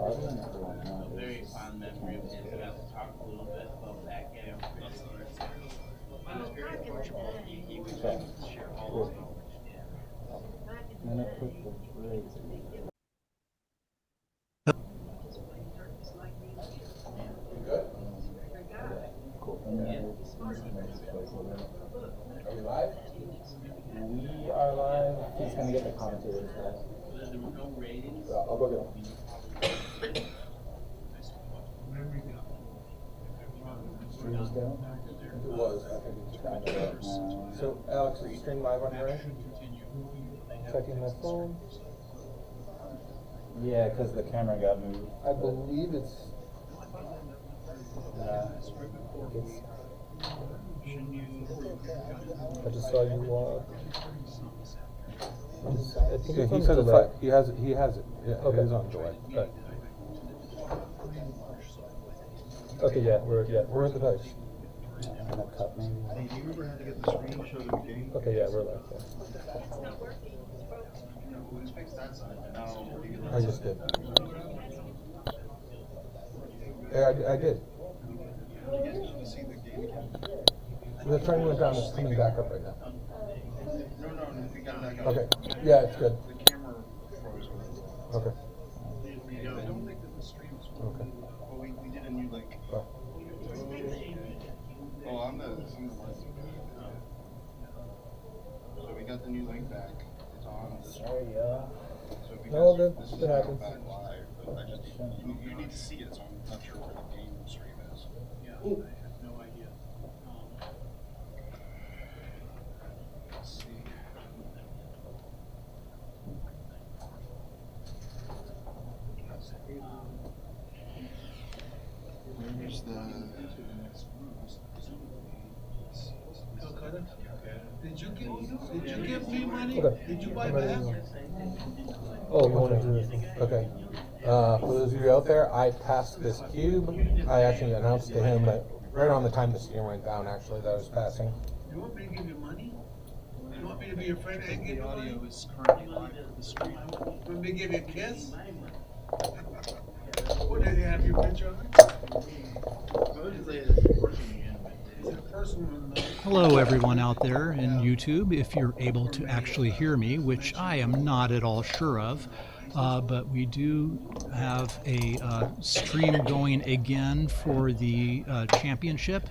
very fond memory of him. We got to talk a little bit about Backgammon. He was very approachable. He was able to share all of Are we live? We are live. He's gonna get the commentators back. There were no ratings. I'll go get them. Stream's down? It was. I think it's trying to go. So, Alex, is the stream live on your end? Checking my phone. Yeah, because the camera got moved. I believe it's. I just saw you log. I think yeah, he says it's like, he has it. Yeah, okay. It is on delay. Okay. Okay, we're at the dice. Cut, maybe. Hey, do you remember how to get the screen show the game? Okay, yeah, we're live. Yeah. I just did. Yeah, I did. The train went down, it's coming back up right now. No, we got back up. Okay, yeah, it's good. The camera froze. Okay. I don't think that the stream is working. Okay. Well, we did a new link. Oh. Oh, I'm the list. So we got the new link back. It's on. Sorry, yeah. So No, this is that happens. back live, but I just you need to see it, so I'm not sure where the game stream is. Yeah, I have no idea. Let's see. Where's the? Did you give me money? Okay. Did you buy back? Oh, you want to do this? Okay. For those of you out there, I passed this cube. I actually announced to him that right on the time the steam went down, actually, that I was passing. You want me to give you money? You want me to be your friend and give you money? Audio is currently live to the screen. You want me to give you a kiss? What, did they have your picture on it? Hello everyone out there in YouTube, if you're able to actually hear me, which I am not at all sure of, but we do have a stream going again for the championship.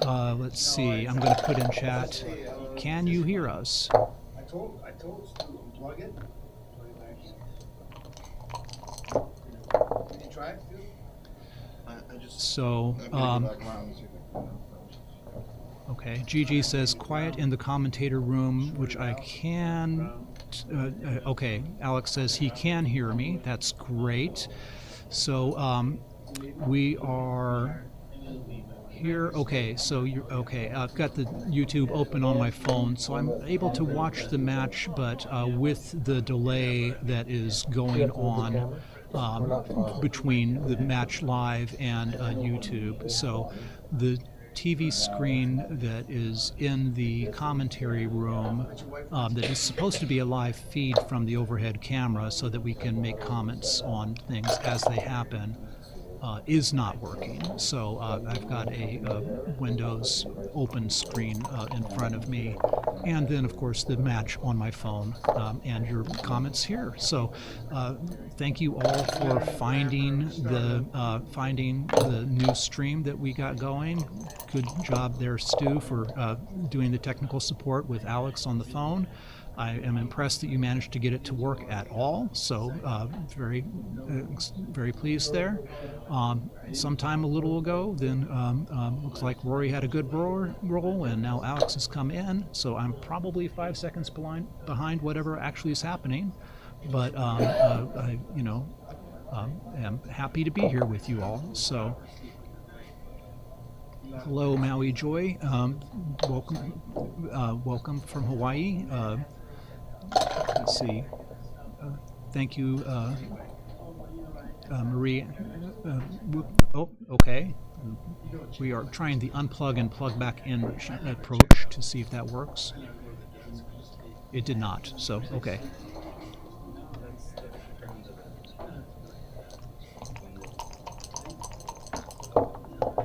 Let's see, I'm going to put in chat, can you hear us? I told Stu to plug it. Did you try it, Stu? I just. So, okay, Gigi says quiet in the commentator room, which I can. Okay, Alex says he can hear me. That's great. So we are here. Okay, so you're okay. I've got the YouTube open on my phone, so I'm able to watch the match, but with the delay that is going on between the match live and YouTube. So the TV screen that is in the commentary room that is supposed to be a live feed from the overhead camera so that we can make comments on things as they happen is not working. So I've got a Windows open screen in front of me, and then of course the match on my phone and your comments here. So thank you all for finding the new stream that we got going. Good job there, Stu, for doing the technical support with Alex on the phone. I am impressed that you managed to get it to work at all, so very pleased there. Sometime a little ago, then looks like Rory had a good roll, and now Alex has come in, so I'm probably 5 seconds behind whatever actually is happening, but I am happy to be here with you all. So. Hello, Maui Joy. Welcome from Hawaii. Let's see. Thank you, Marie. Oh, okay. We are trying the unplug and plug back in approach to see if that works. It did not, so okay.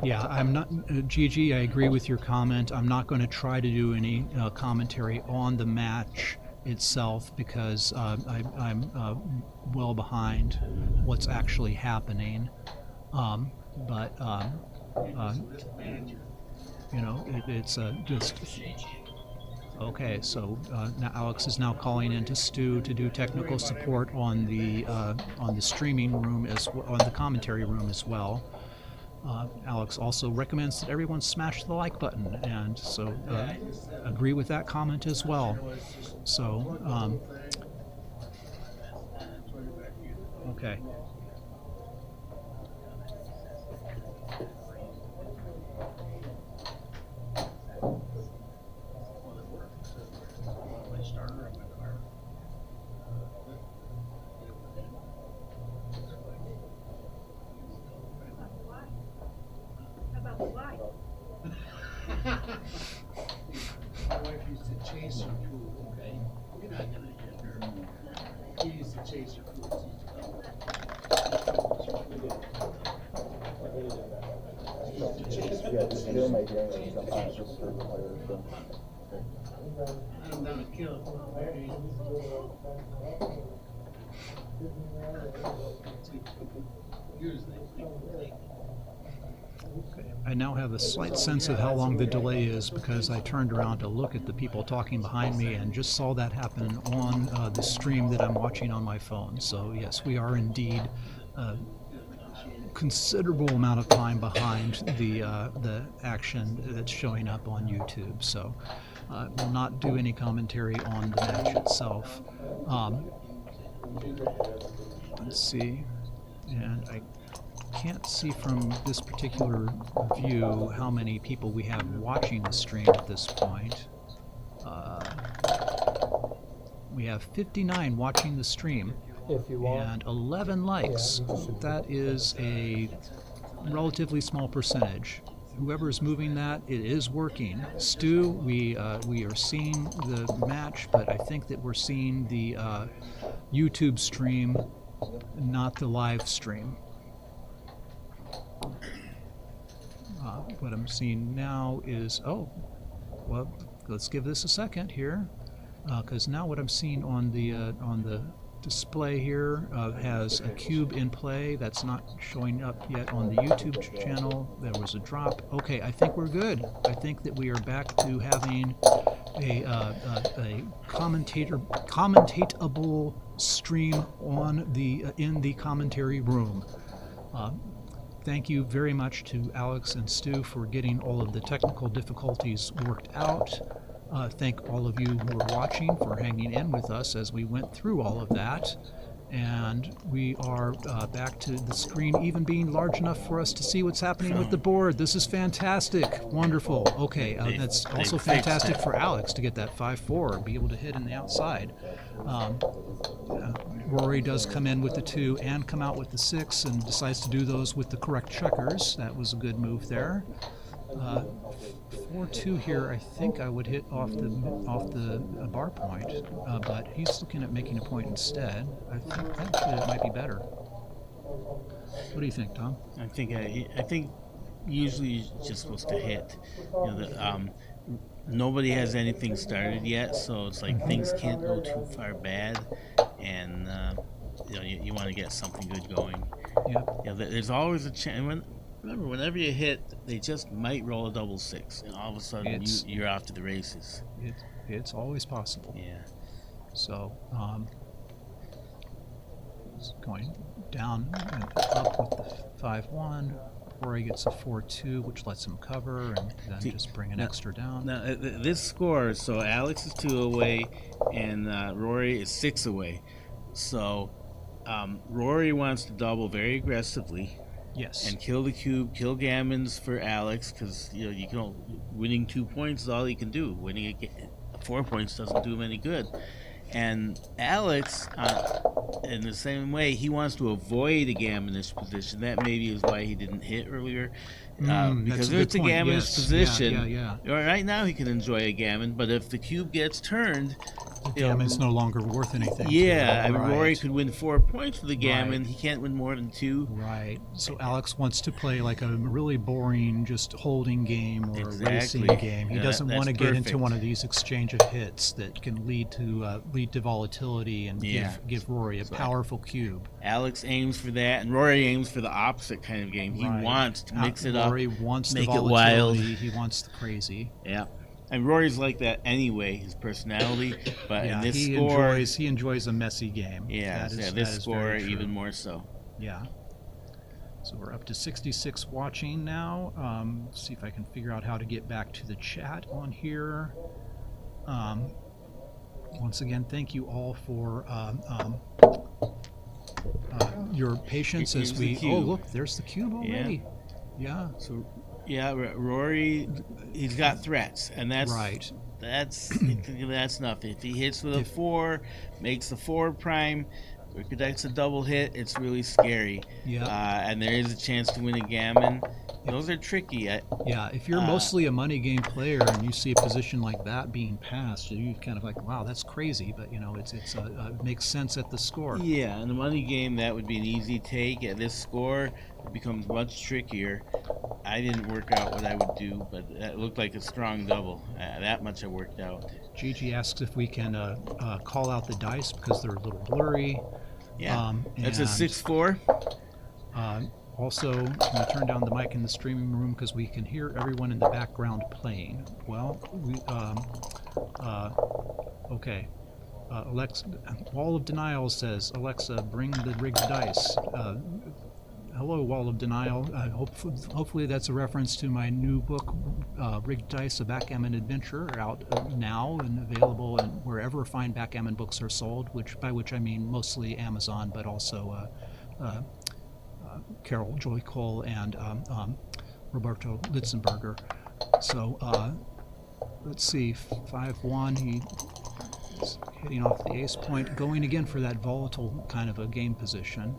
Yeah, I'm not, Gigi, I agree with your comment. I'm not going to try to do any commentary on the match itself because I'm well behind what's actually happening. But it's just okay. So now Alex is now calling into Stu to do technical support on the streaming room on the commentary room as well. Alex also recommends that everyone smash the like button, and so agree with that comment as well. So, okay. My wife used to chase her food, okay? You're not gonna hit her. She used to chase her food. I'm gonna kill her. I now have a slight sense of how long the delay is because I turned around to look at the people talking behind me and just saw that happen on the stream that I'm watching on my phone. So yes, we are indeed a considerable amount of time behind the action that's showing up on YouTube. So we'll not do any commentary on the match itself. Let's see, and I can't see from this particular view how many people we have watching the stream at this point. We have 59 watching the stream If you want. and 11 likes. That is a relatively small percentage. Whoever is moving that, it is working. Stu, we are seeing the match, but I think that we're seeing the YouTube stream, not the live stream. What I'm seeing now is, well, let's give this a second here, because now what I'm seeing on the display here has a cube in play. That's not showing up yet on the YouTube channel. There was a drop. Okay, I think we're good. I think that we are back to having a commentatable stream on in the commentary room. Thank you very much to Alex and Stu for getting all of the technical difficulties worked out. Thank all of you who are watching for hanging in with us as we went through all of that. And we are back to the screen even being large enough for us to see what's happening with the board. This is fantastic. Wonderful. Okay, that's also fantastic for Alex to get that 5-4 and be able to hit in the outside. Rory does come in with the 2 and come out with the 6 and decides to do those with the correct checkers. That was a good move there. 4-2 here, I think I would hit off the bar point, but he's looking at making a point instead. I think actually that might be better. What do you think, Tom? I think usually you're just supposed to hit. Nobody has anything started yet, so it's like things can't go too far bad, and you want to get something good going. Yeah. There's always a chance. Remember, whenever you hit, they just might roll a double 6, and all of a sudden you're off to the races. It's always possible. Yeah. So, it's going down and up with the 5-1. Rory gets a 4-2, which lets him cover, and then just bring an extra down. Now, this score, so Alex is 2 away, and Rory is 6 away. So, Rory wants to double very aggressively. Yes. And kill the cube, kill gammons for Alex, because you can winning 2 points is all he can do. Winning 4 points doesn't do him any good. And Alex in the same way, he wants to avoid a gammonish position. That maybe is why he didn't hit earlier. That's Because a if good it's a point. gammonish Yes. position, Yeah. right now he can enjoy a gammon, but if the cube gets turned, Gammon's no longer worth anything. yeah, I mean, Right. Rory could win 4 points with a gammon. Right. He can't win more than 2. Right. So Alex wants to play like a really boring, just holding game or a racing Exactly. game. He Yeah, doesn't that's want to get into perfect. one of these exchange of hits that can lead to volatility and Yeah. give Rory a powerful cube. Alex aims for that, and Rory aims for the opposite kind of game. He Right. wants to mix it up, Rory wants make the it wild. volatility. He wants the crazy. Yeah, and Rory's like that anyway, his personality. But Yeah, in this he score, enjoys a messy game. yeah, That is- yeah, that this is score very true. even more so. Yeah. So we're up to 66 watching now. See if I can figure out how to get back to the chat on here. Once again, thank you all for your patience as Here's the we. cube. Oh, look, there's the cube already. Yeah. So, yeah, Rory, he's got threats, and that's Right. That's enough. If he hits with a If- 4, makes the 4 prime, or connects a double hit, it's really scary. Yeah. And there is a chance to win a gammon. Those are tricky. Yeah, if you're mostly a money game player and you see a position like that being passed, you kind of like, wow, that's crazy. But it makes sense at the score. Yeah, in the money game, that would be an easy take. At this score, it becomes much trickier. I didn't work out what I would do, but that looked like a strong double. That much I worked out. Gigi asks if we can call out the dice because they're a little blurry. Yeah, that's a and, 6-4. Also, can you turn down the mic in the streaming room because we can hear everyone in the background playing? Well, okay. Alexa, Wall of Denial says, Alexa, bring the rigged dice. Hello, Wall of Denial. Hopefully that's a reference to my new book, Rigged Dice, A Backgammon Adventure, out now and available and wherever fine backgammon books are sold, by which I mean mostly Amazon, but also Carol Joy Cole and Roberto Litzenberger. So let's see, 5-1, he's hitting off the ace point, going again for that volatile kind of a game position.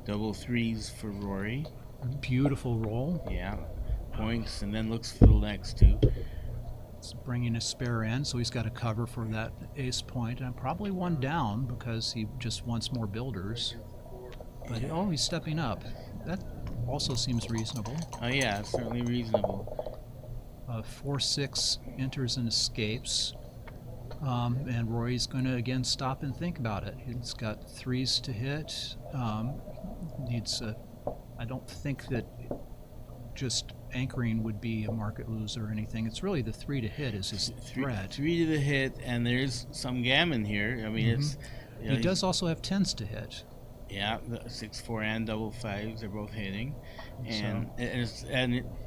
Double 3s for Rory. Beautiful roll. Yeah, points, and then looks for the next 2. It's bringing a spare in, so he's got a cover for that ace point, and probably one down because he just wants more builders. But he's stepping up. That also seems reasonable. Oh yeah, it's certainly reasonable. 4-6 enters and escapes, and Rory's going to again stop and think about it. He's got 3s to hit. I don't think that just anchoring would be a market loser or anything. It's really the 3 to hit is his threat. 3 to the hit, and there's some gammon here. I mean, it's. You know, He does also have 10s to hit. Yeah, the 6-4 and double 5s are both hitting, and So-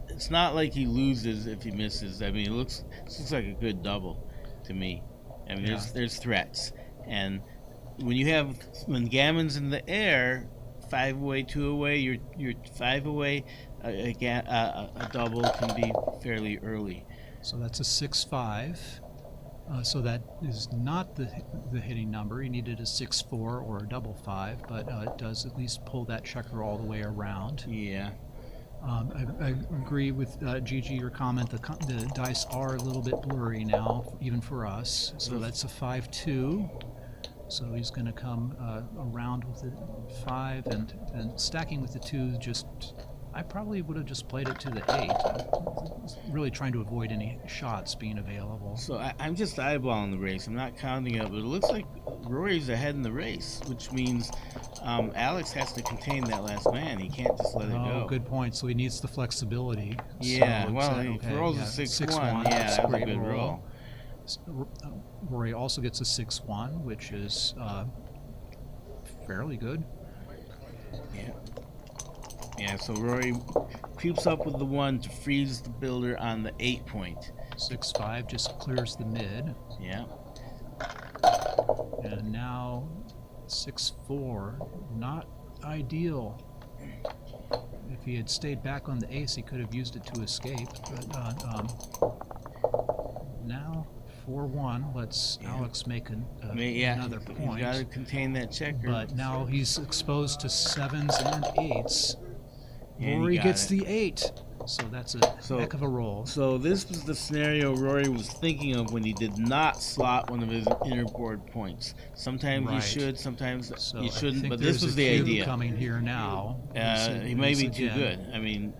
it's not like he loses if he misses. I mean, it looks like a good double to me. I mean, there's threats, and when gammon's in the air, 5 away, 2 away, you're 5 away. A double can be fairly early. So that's a 6-5. So that is not the hitting number. He needed a 6-4 or a double 5, but it does at least pull that checker all the way around. Yeah. I agree with Gigi, your comment. The dice are a little bit blurry now, even for us. So that's a 5-2. So he's going to come around with the 5 and stacking with the 2. I probably would have just played it to the 8. Really trying to avoid any shots being available. So I'm just eyeballing the race. I'm not counting it, but it looks like Rory's ahead in the race, which means Alex has to contain that last man. He can't just let it go. Oh, good point. So he needs the flexibility. Yeah, So well, it's, he rolls a 6-1. Yeah, That's that was a great good roll. Rory also gets a 6-1, which is fairly good. Yeah. Yeah, so Rory creeps up with the 1 to freeze the builder on the 8 point. 6-5 just clears the mid. Yeah. And now 6-4, not ideal. If he had stayed back on the ace, he could have used it to escape. But now 4-1 lets Alex make another You point. got to contain that checker. But now he's exposed to 7s and 8s. And Rory he got gets it. the 8. So that's a heck of a roll. So this was the scenario Rory was thinking of when he did not slot one of his inner board points. Sometimes you Right. should, sometimes So you I shouldn't. think But there's this was a the cube idea. coming here now. He may be too Again. good. I mean,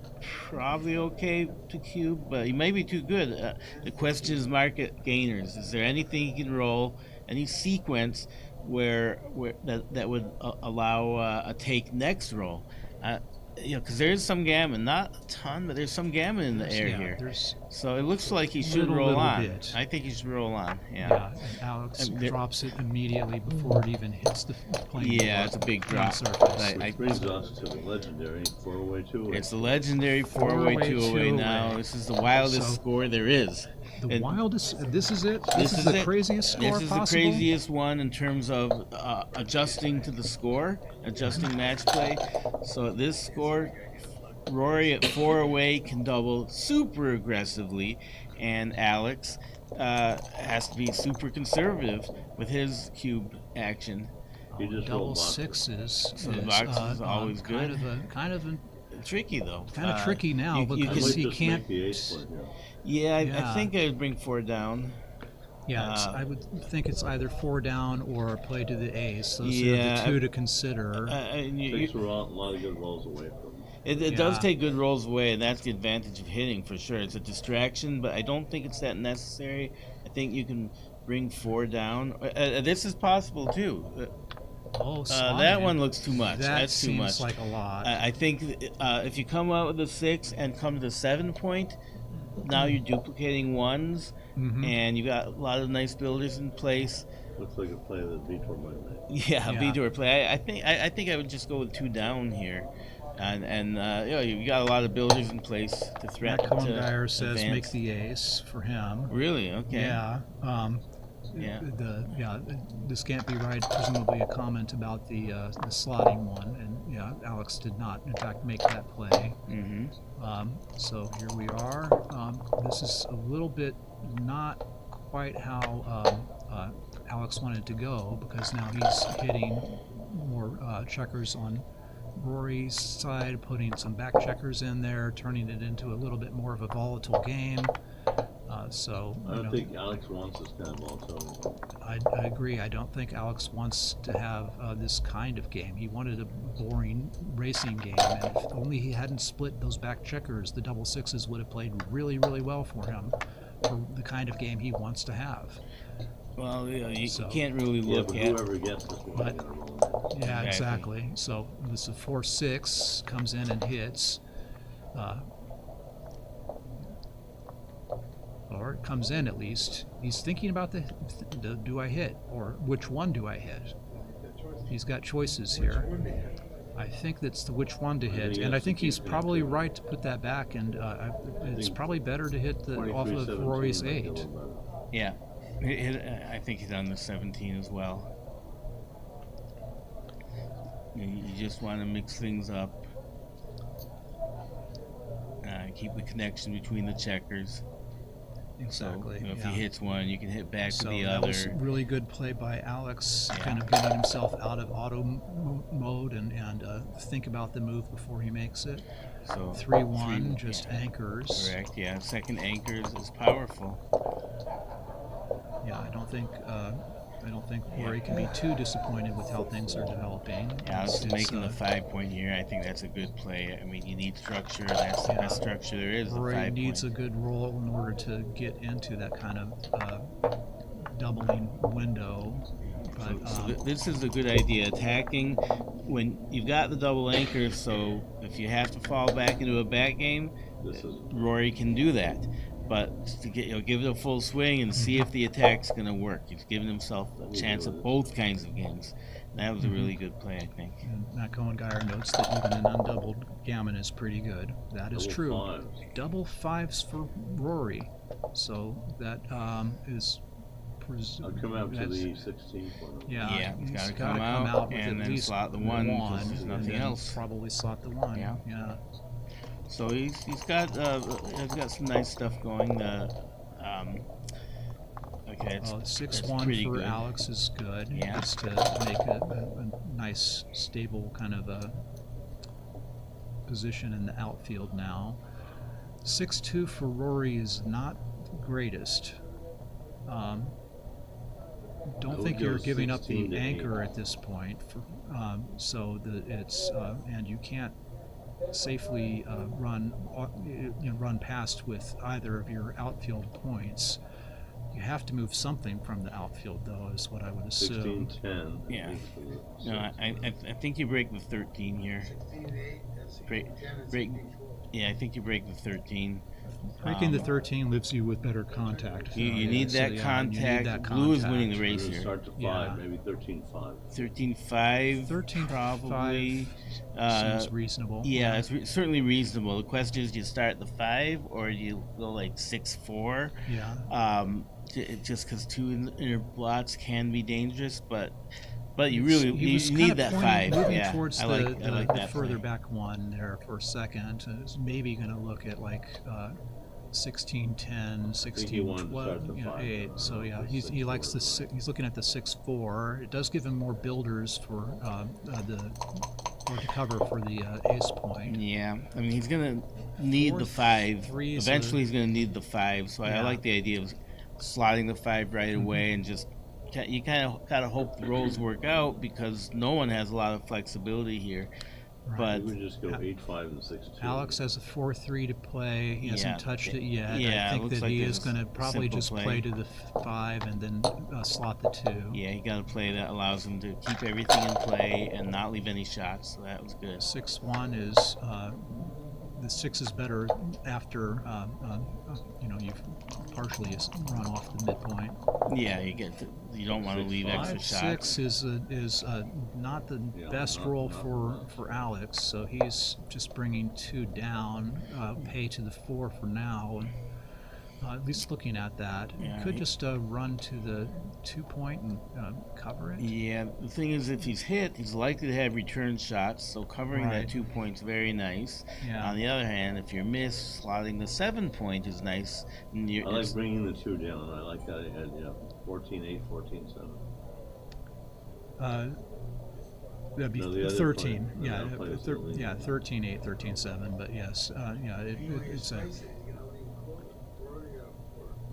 probably okay to cube, but he may be too good. The question is market gainers. Is there anything he can roll, any sequence where that would allow a take next roll? Because there's some gammon, not a ton, but there's some gammon in the air here. There's So it looks like he should roll little on. bit. I think he should roll on. and Alex drops it immediately before it even hits the plane. Yeah, it's a big drop. Surface. I Brings us to the legendary 4-way 2-way. It's the legendary 4-way 2-way now. This is the wildest So- score there is. The And wildest. This is it. this This is is the it. craziest score This is possible. the craziest one in terms of adjusting to the score, adjusting match play. So this score, Rory at 4 away can double super aggressively, and Alex has to be super conservative with his cube action. He just Double rolled boxes. sixes. So the is, box is always kind good. Kind of Tricky though. tricky now you because might he just can't. make the ace play, yeah. Yeah, I Yeah. think I'd bring 4 down. Yeah, I would think it's either 4 down or play to the ace. Those are Yeah, the two to consider. And Takes a lot of good rolls away from him. it does Yeah. take good rolls away, and that's the advantage of hitting for sure. It's a distraction, but I don't think it's that necessary. I think you can bring 4 down. This is possible too. Oh, That slotted. one looks too much. That That's too seems much. like a lot. I think if you come out with a 6 and come to the 7 point, now you're duplicating 1s, Mhm. and you got a lot of nice builders in place. Looks like a play that Vitor might make. Yeah, Yeah. Vitor play. I think I would just go with 2 down here, and you got a lot of builders in place to threaten. Matt to Cohen says make advance. the ace for him. Really? Okay. Yeah. Yeah. This can't be right. Presumably a comment about the slotting one, and yeah, Alex did not, in fact, make that play. Mm-hmm. So here we are. This is a little bit not quite how Alex wanted to go, because now he's hitting more checkers on Rory's side, putting some back checkers in there, turning it into a little bit more of a volatile game. I don't think Alex wants this kind of volatility. I agree. I don't think Alex wants to have this kind of game. He wanted a boring racing game, and if only he hadn't split those back checkers, the double sixes would have played really, really well for him for the kind of game he wants to have. Well, you So- can't really Yeah, look but at. whoever gets this one, But- got to roll it. Yeah, Exactly. exactly. So this is 4-6 comes in and hits. Or it comes in at least. He's thinking about the do I hit, or which one do I hit? He's got choices here. I think that's the which one to hit, and I think he's probably right to put that back. And it's probably better to hit the off of 23-17 Rory's might be a 8. Oh, little better. Yeah, I think he's on the 17 as well. You just want to mix things up. Keep the connection between the checkers. Exactly. So, if yeah. he hits one, you can hit back So to the that other. was really good play by Alex, Yeah. kind of getting himself out of auto mode and think about the move before he makes it. So 3-1, just anchors. Correct. Yeah, second anchors is powerful. Yeah, I don't think Rory can be too disappointed with how things are developing. Alex is making the uh, 5-point here. I think that's a good play. I mean, you need structure. That's the Yeah. best structure there is. Rory 5 needs a point. good roll in order to get into that kind of doubling window. But This is a good idea. Attacking when you've got the double anchor, so if you have to fall back into a back game, This is Rory can do that. But to get, give it a full swing and see if the attack's going to work. He's giving himself a chance of both kinds of games. That was a really good play, I think. and Matt Cohen-Geyer notes that even an undoubled gammon is pretty good. That is double true. fives. Double 5s for Rory. So that is I'll come out to the 16th one. Yeah, He's he's gotta got to come come out out with and at then least slot the one, 'cause there's and nothing then else. Probably slot the one. Yeah. Yeah. So he's got some nice stuff going. Okay, it's 6-1 pretty for good. Alex is good. Yeah. Just to make a nice, stable kind of a position in the outfield now. 6-2 for Rory is not the greatest. Don't would think go you're giving up 16 the to 8. anchor at this point. So it's and you can't safely run past with either of your outfield points. You have to move something from the outfield, though, is what I would assume. 16-10. Yeah. No, I think you break the 13 here. 16-8, that's Break. 10. Yeah, I think you break the 13. Breaking the 13 leaves you with better contact. You need that contact. Blue is winning the race here. Start to 5, Yeah. maybe 13-5. 13-5. 13-5 probably. Seems reasonable. Yeah, it's certainly reasonable. The question is, do you start at the 5 or do you go like 6-4? Yeah. Just because 2 inner blots can can but you really He was you kind need of that pointing- 5. moving Yeah, towards I like the that further play. back one there for a second. Is maybe going to look at like 16-10, he wanted to 16-12, start the 5. 8. So yeah, he likes the he's looking at the 6-4. It does give him more builders for to cover for the ace point. Yeah, I mean he's gonna need the 5. 4-3 is Eventually, he's gonna need the 5. So I Yeah. like the idea of slotting the 5 right away and just you kind of gotta hope the rolls work out because no one has a lot of flexibility here. But We would just go 8-5 and 6-2. Alex has a 4-3 to play. He hasn't Yeah. touched it yet. Yeah, I it think looks that like he it's is going to probably simple just play. play to the 5 and then slot the 2. yeah, he got a play that allows him to keep everything in play and not leave any shots. So that was good. 6-1 is the 6 is better after you've partially run off the midpoint. Yeah, you don't want to leave extra 5-6 shots. is not the best roll for Alex, so he's just bringing 2 down, pay to the 4 for now. At least looking at that, Yeah, he could just run to the 2-point and cover it. Yeah, the thing is, if he's hit, he's likely to have return shots, so covering Right. that 2 point's very nice. Yeah. On the other hand, if you're missed, slotting the 7 point is nice. And I like bringing the 2 down. I like that. 14-8, 14-7. That'd be No, the other 13. play- the other play is the lead. 13-8, 13-7. But yes, it's a.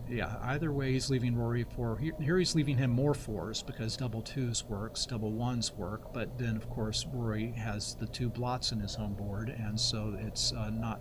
Yeah, either way, he's leaving Rory 4. Here he's leaving him more 4s because double 2s works, double 1s work. But then, of course, Rory has the 2 blots in his home board, and so it's not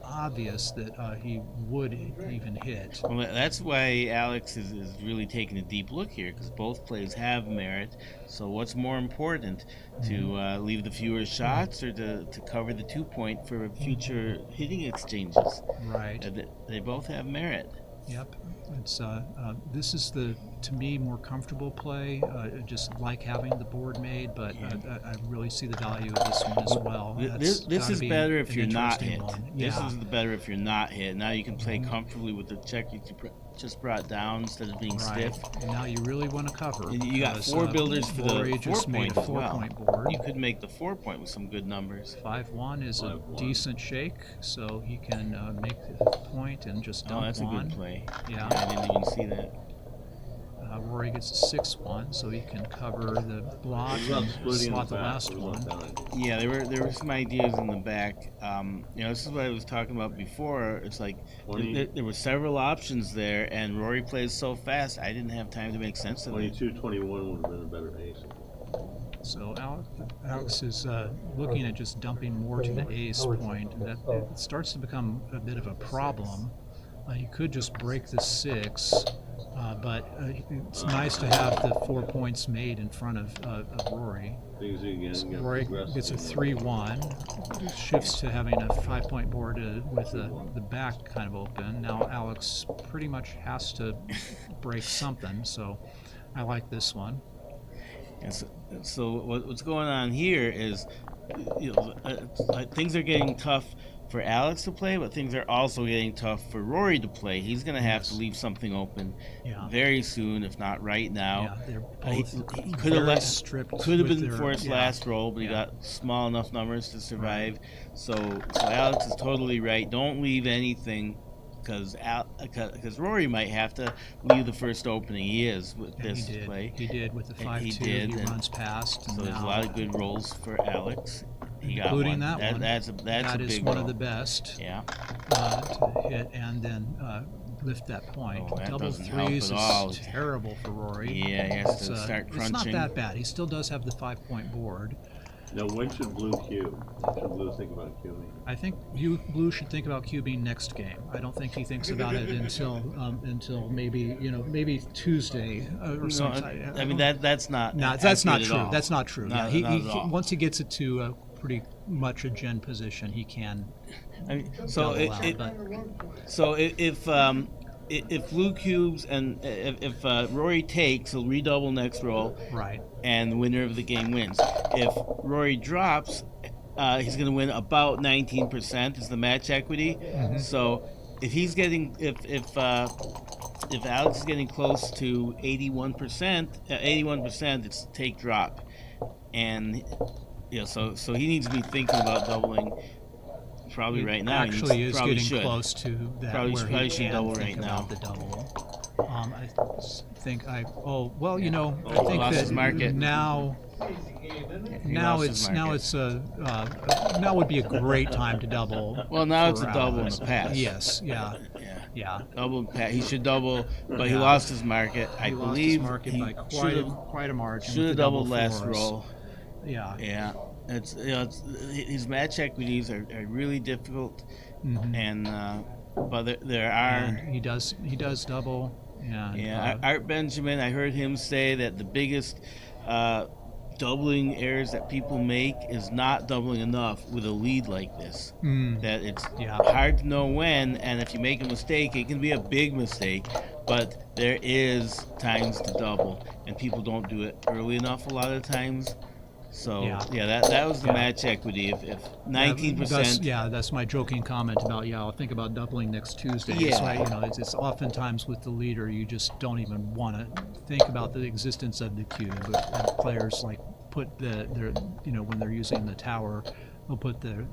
obvious that he would even hit. Well, that's why Alex is really taking a deep look here, because both plays have merit. So what's more important, to leave the fewer shots or to cover the 2 point for future hitting exchanges? Right. They both have merit. Yep. It's this is to me more comfortable play. I just like having the board made, but I really see the value of this one as well. This Gotta is be better if an you're not interesting hit. one. This Yeah. is better if you're not hit. Now you can play comfortably with the check you just brought down instead of being Right. stiff. And now you really want to cover. And you got because, 4 builders for Rory the 4 just made point a as well. 4-point board. You could make the 4 point with some good numbers. 5-1 is a 5-1. decent shake, so he can make the point and just Oh, dump that's a one. good play. Yeah. I didn't even see that. Rory gets a 6-1, so he can cover the block What about and splitting slot the back? last What about one. that? Yeah, there were some ideas in the back. This is what I was talking about before. It's like 20. there were several options there, and Rory plays so fast. I didn't have time to make sense of it. 22-21 would have been a better ace. So Alex is looking at just dumping more to the ace point. That it starts to become a bit of a problem. You could just break the 6, but it's nice to have the 4 points made in front of Rory. Things again. get Rory progressive. gets a 3-1, shifts to having a 5-point board with the back kind of open. Now Alex pretty much has to break something, so I like this one. And so what's going on here is, things are getting tough for Alex to play, but things are also getting tough for Rory to play. He's going to have to leave something open very soon, if not right now. Yeah, they're He both could have very stripped. could have with been their- for his last roll, but he got small enough numbers to survive. So Alex is totally right. Don't leave anything, because Rory might have to leave the first opening. He is with this play. He did with the And 5-2. he did, He and runs past. So And there's a now, lot of good rolls for Alex. He got including one. that one. That's a that is big one roll. of the best Yeah. to hit and then lift that point. Oh, that Double doesn't help threes at all. is terrible for Rory. Yeah, he has to start It's not crunching. that bad. He still does have the 5-point board. Now, when should blue cube? When should blue think about cubing? I think Blue should think about cubing next game. I don't think he thinks about it until maybe Tuesday or No, something. I mean that's not. No, that's not accurate true. at all. That's not true. Not- Yeah, not at all. once he gets it to a pretty much a gen position, he can. I mean, so double out, but if blue cubes and if Rory takes, he'll redouble next roll, right. and the winner of the game wins. If Rory drops, he's going to win about 19% is the match equity. Mm-hmm. So if he's getting if Alex is getting close to 81%, it's take drop, and so he needs to be thinking about doubling. Probably right now. Actually, is probably getting should. close to that Probably where should he can double think right about now. the double. I think I think lost his that market. now lost his now would be a great time to double. Well, now it's for a double Alex. and a pass. Yes, yeah. Double pass. He should double, but he Yeah. lost his market. I He lost believe his market he by quite a margin. should with have the double doubled last fours. roll. Yeah. Yeah, his match equities are really difficult, and but there are. And he does double. And, Art Benjamin. I heard him say that the biggest doubling errors that people make is not doubling enough with a lead like this. That it's hard to know when, and if you make a mistake, it can be a big mistake, but there is times to double, and people don't do it early enough a lot of times. So that was the match equity. If 19%, that's my joking comment about I'll think about doubling next Tuesday. Yeah. It's oftentimes with the leader you just don't even want to think about the existence of the cube. But players like put their when they're using the tower, they'll put the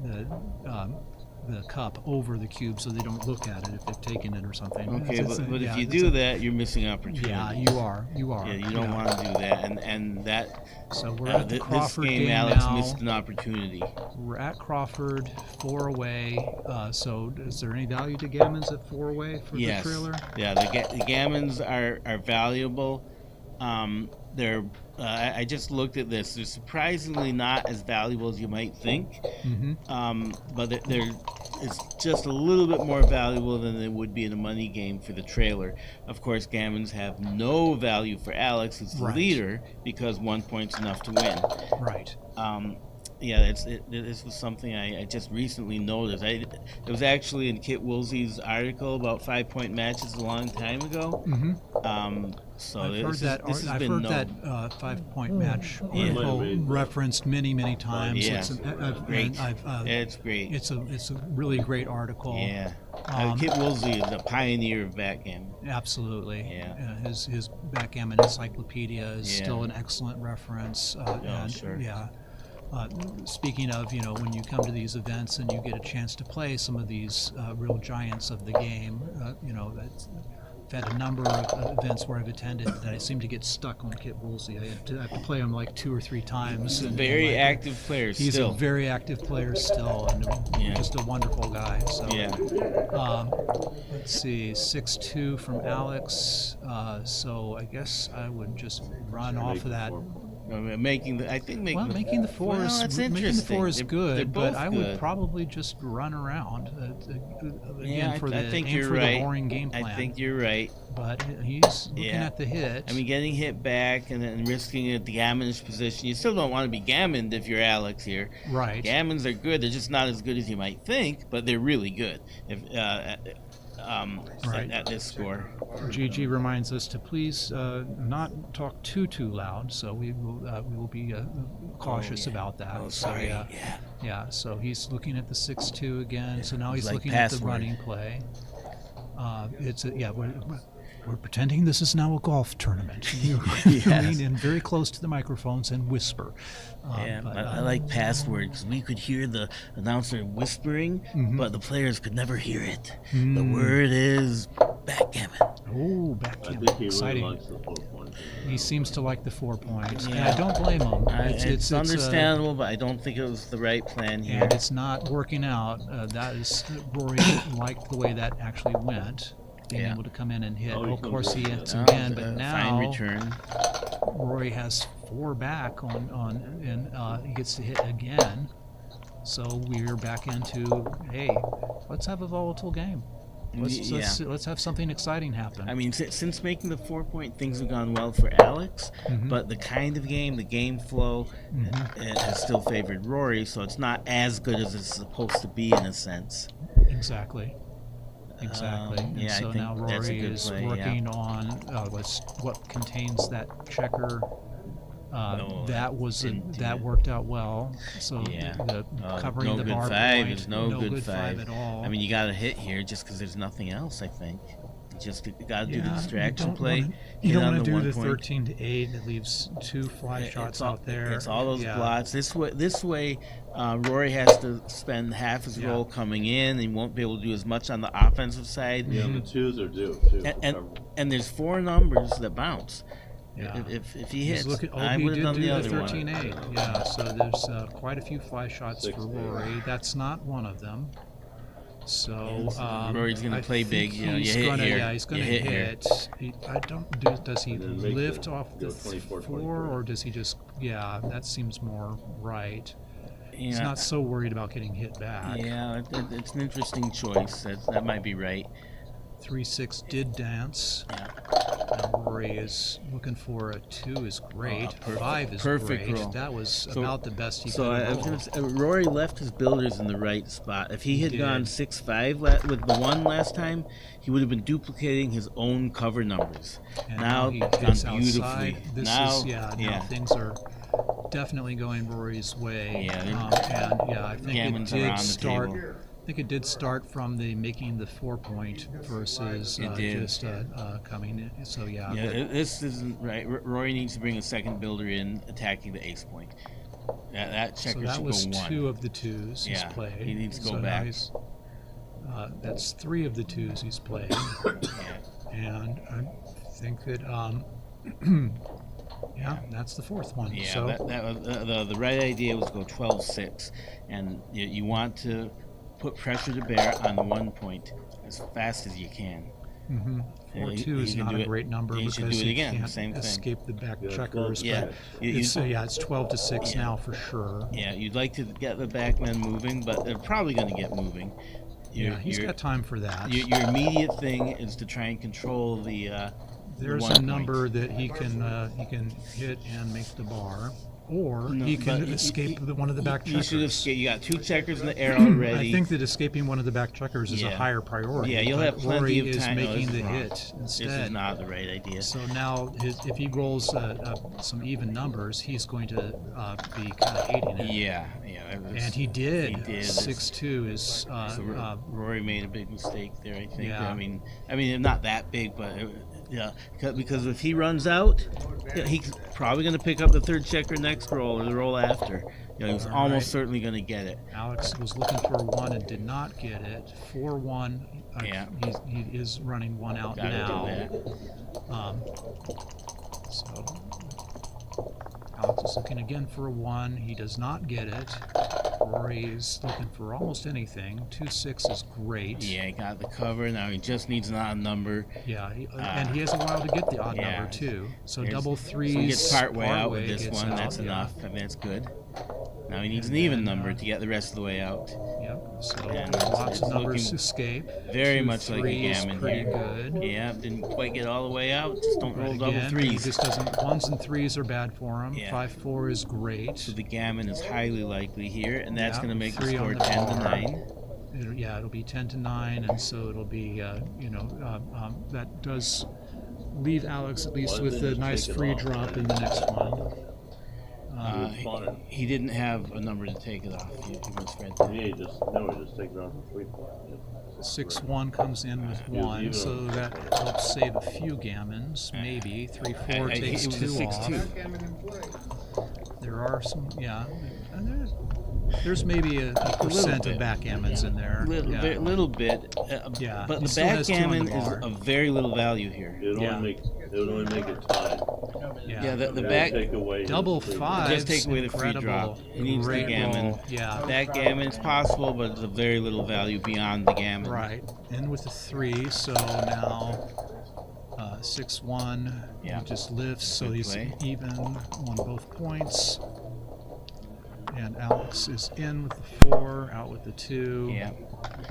cup over the cube so they don't look at it if they've taken it or something. Okay, but if you do that, you're missing opportunity. Yeah, you are. Yeah, you don't want to do that, and that. So we're at the this Crawford game, game Alex now. missed an opportunity. We're at Crawford, 4 away. So is there any value to Gammons at 4 away for the trailer? Yeah, the Gammons are valuable. They're I just looked at this. They're surprisingly not as valuable as you might think, but it's just a little bit more valuable than it would be in a money game for the trailer. Of course, Gammons have no value for Alex, who's the leader, because 1 point's enough to win. Right. This was something I just recently noticed. It was actually in Kit Woolsey's article about 5-point matches a long time ago. So I've heard that 5-point match Yeah. article referenced many times. Yeah. Great. It's great. It's a really great article. Yeah. Kit Woolsey is a pioneer of backgammon. Absolutely. Yeah. His Backgammon Encyclopedia is still an excellent reference. Sure. Yeah. Speaking of, when you come to these events and you get a chance to play some of these real giants of the game, I've had a number of events where I've attended that I seem to get stuck on Kit Woolsey. I have to play him like 2 or 3 times. He's a very active player still. He's a very active player still, and just a wonderful guy. So, let's see, 6-2 from Alex. So I guess I would just run off of that. Making the four well, is that's making the interesting. 4 is They're good, but both I would good. probably just run around again for I think aim you're for right. the boring game plan. I think you're right. But he's looking at the hit. I mean, getting hit back and then risking it at the gammonish position. You still don't want to be gammoned if you're Alex here. Right. Gammons are good. They're just not as good as you might think, but they're really good. If Right. at this score. GG reminds us to please not talk too loud, so we will be cautious about that. Oh, So sorry. yeah. So he's looking at the 6-2 again. So now he's Like looking at the password. running play. We're pretending this is now a golf tournament. You lean in very close to the microphones and whisper. I like password because we could hear the announcer whispering, but the players could never hear it. The word is backgammon. Oh, I backgammon. think he really Exciting. likes the 4 points. He seems to like the 4 points. And Yeah. I don't blame him. It's understandable, but I don't think it was the right plan here. And it's not working out. That is, Rory liked the way that actually went, being Yeah. able to come in and hit. Oh, he Of course, he comes in. hits Oh, again, but fine now return. Rory has 4 back and he gets to hit again. So we're back into, hey, let's have a volatile game. Let's have something exciting happen. I mean, since making the 4-point, things have gone well for Alex, but the kind of game, the game flow, it has still favored Rory, so it's not as good as it's supposed to be in a sense. Exactly. And yeah, I so think now that's a Rory good is play, working on what contains that checker. That worked out well. So Yeah. the covering no the good bar 5 point, is no good 5 5 at all. I mean, you got to hit here just because there's nothing else. I think just got to do the Yeah, distraction play. You hit don't on want to do 1 the point. 13 to 8. It leaves 2 fly shots out there. It's all those Yeah. blots. This way, Rory has to spend half his roll coming in. He won't be able to do as much on the offensive side. Yeah, the 2s are due, too. And there's 4 numbers that bounce. Yeah. If he hits, I he would did have done do the other 13-8. one. Yeah, so there's quite a few fly shots 6 for Rory. That's not one of them. So Rory's gonna I play think big. You know, you he's hit gonna, here. Yeah, he's going to you hit here. hit. Does he And then make lift the- off the go 24, 4, 24. or does he just? Yeah, that seems more right. He's Yeah. not so worried about getting hit back. Yeah, it's an interesting choice. That might be right. 3-6 did dance. Yeah. Now Rory is looking for a 2 is great. Perfect- 5 is perfect great. roll. That was So- about the best he So could I was roll. gonna say, Rory left his builders in the right spot. If he had did. gone 6-5 with the 1 last time, he would have been duplicating his own cover numbers. And now he it's gets gone beautifully. outside. This now, is now things are definitely going Rory's way. Yeah, and yeah, I think Gammon's it did around the start. table. I think it did start from the making the 4-point versus It did. just coming in. So yeah, Yeah, this isn't right. Rory needs to bring a second builder in, attacking the ace point. That so checker that should was go 1. 2 of the 2s he's Yeah, played. he needs to go so now back. he's, that's 3 of the 2s he's played, and I think that yeah, that's the 4th one. Yeah, so that was the right idea was to go 12-6, and you want to put pressure to bear on the 1 point as fast as you can. 4-2 is not a great number you because should do it he again. can't Same thing. escape the back Yeah, checkers. Yeah, But you- it's, it's 12-6 now for sure. Yeah, you'd like to get the backmen moving, but they're probably going to get moving. Yeah, he's got time for that. Your immediate thing is to try and control the. There's 1 a point. number that he can hit and make the bar, or No, he can but escape one of the back You should checkers. escape. You got 2 checkers in the air already. I think that escaping one of the back checkers is a Yeah. higher priority. Yeah, you'll but have plenty Rory of is time. No, making this the is wrong. hit This instead. is not the right idea. So now, if he rolls some even numbers, he's going to be kind of hating it. Yeah. And he did. He did. 6-2 is. So Rory made a big mistake there, I think. Yeah. I mean, not that big, but yeah, because if he runs out, he's probably going to pick up the 3rd checker next roll or the roll after. He was All almost right. certainly going to get it. Alex was looking for a 1 and did not get it. 4-1. Yeah. He is running 1 out Gotta now. do So Alex is looking again for a 1. He does not get it. Rory is looking for almost anything. 2-6 is great. Yeah, he got the cover. Now he just needs an odd number. Yeah, and he has a while to get the odd yeah. number too. So Here's- double So threes. he gets part way out with partway this gets one. out, That's yeah. enough. I mean, that's good. Now he needs And an even then, number to get the rest of the way out. Yep. So And lots of it's numbers looking escape. Very 2 much like a threes, gammon pretty here. good. Yeah, didn't quite get all the way out. Just don't roll But double again, threes. He just doesn't. 1s and 3s are bad for him. Yeah. 5-4 is great. So the gammon is highly likely here, and that's Yeah, going to make the 3 score on the 10 to bar. 9. it'll be 10-9, and so it'll be that does leave Alex at least Why with didn't a they nice take it free off? drop in the next one. He didn't have a number to take it off. He misread that. Yeah, just take it off for 3 points. 6-1 comes in with 1, so that helps save a few gammons, maybe. 3-4 takes it was a 2 off. 6-2. Backgammon in play. There are some, and there's maybe a percent of bit. backgammons in there. Little bit. Yeah, But he the still has 2 on the backgammon is bar. of very little value here. It would only make it tied. Yeah, the It would back take away his Double 3 five. just take away the free Incredible. drop. He needs the Great gammon. roll. Yeah. Backgammon is possible, but it's of very little value beyond the gammon. Right, in with the 3, so now 6-1. Yeah. He just lifts, so Good he's play. even on both points. And Alex is in with the 4, out with the 2. Yeah.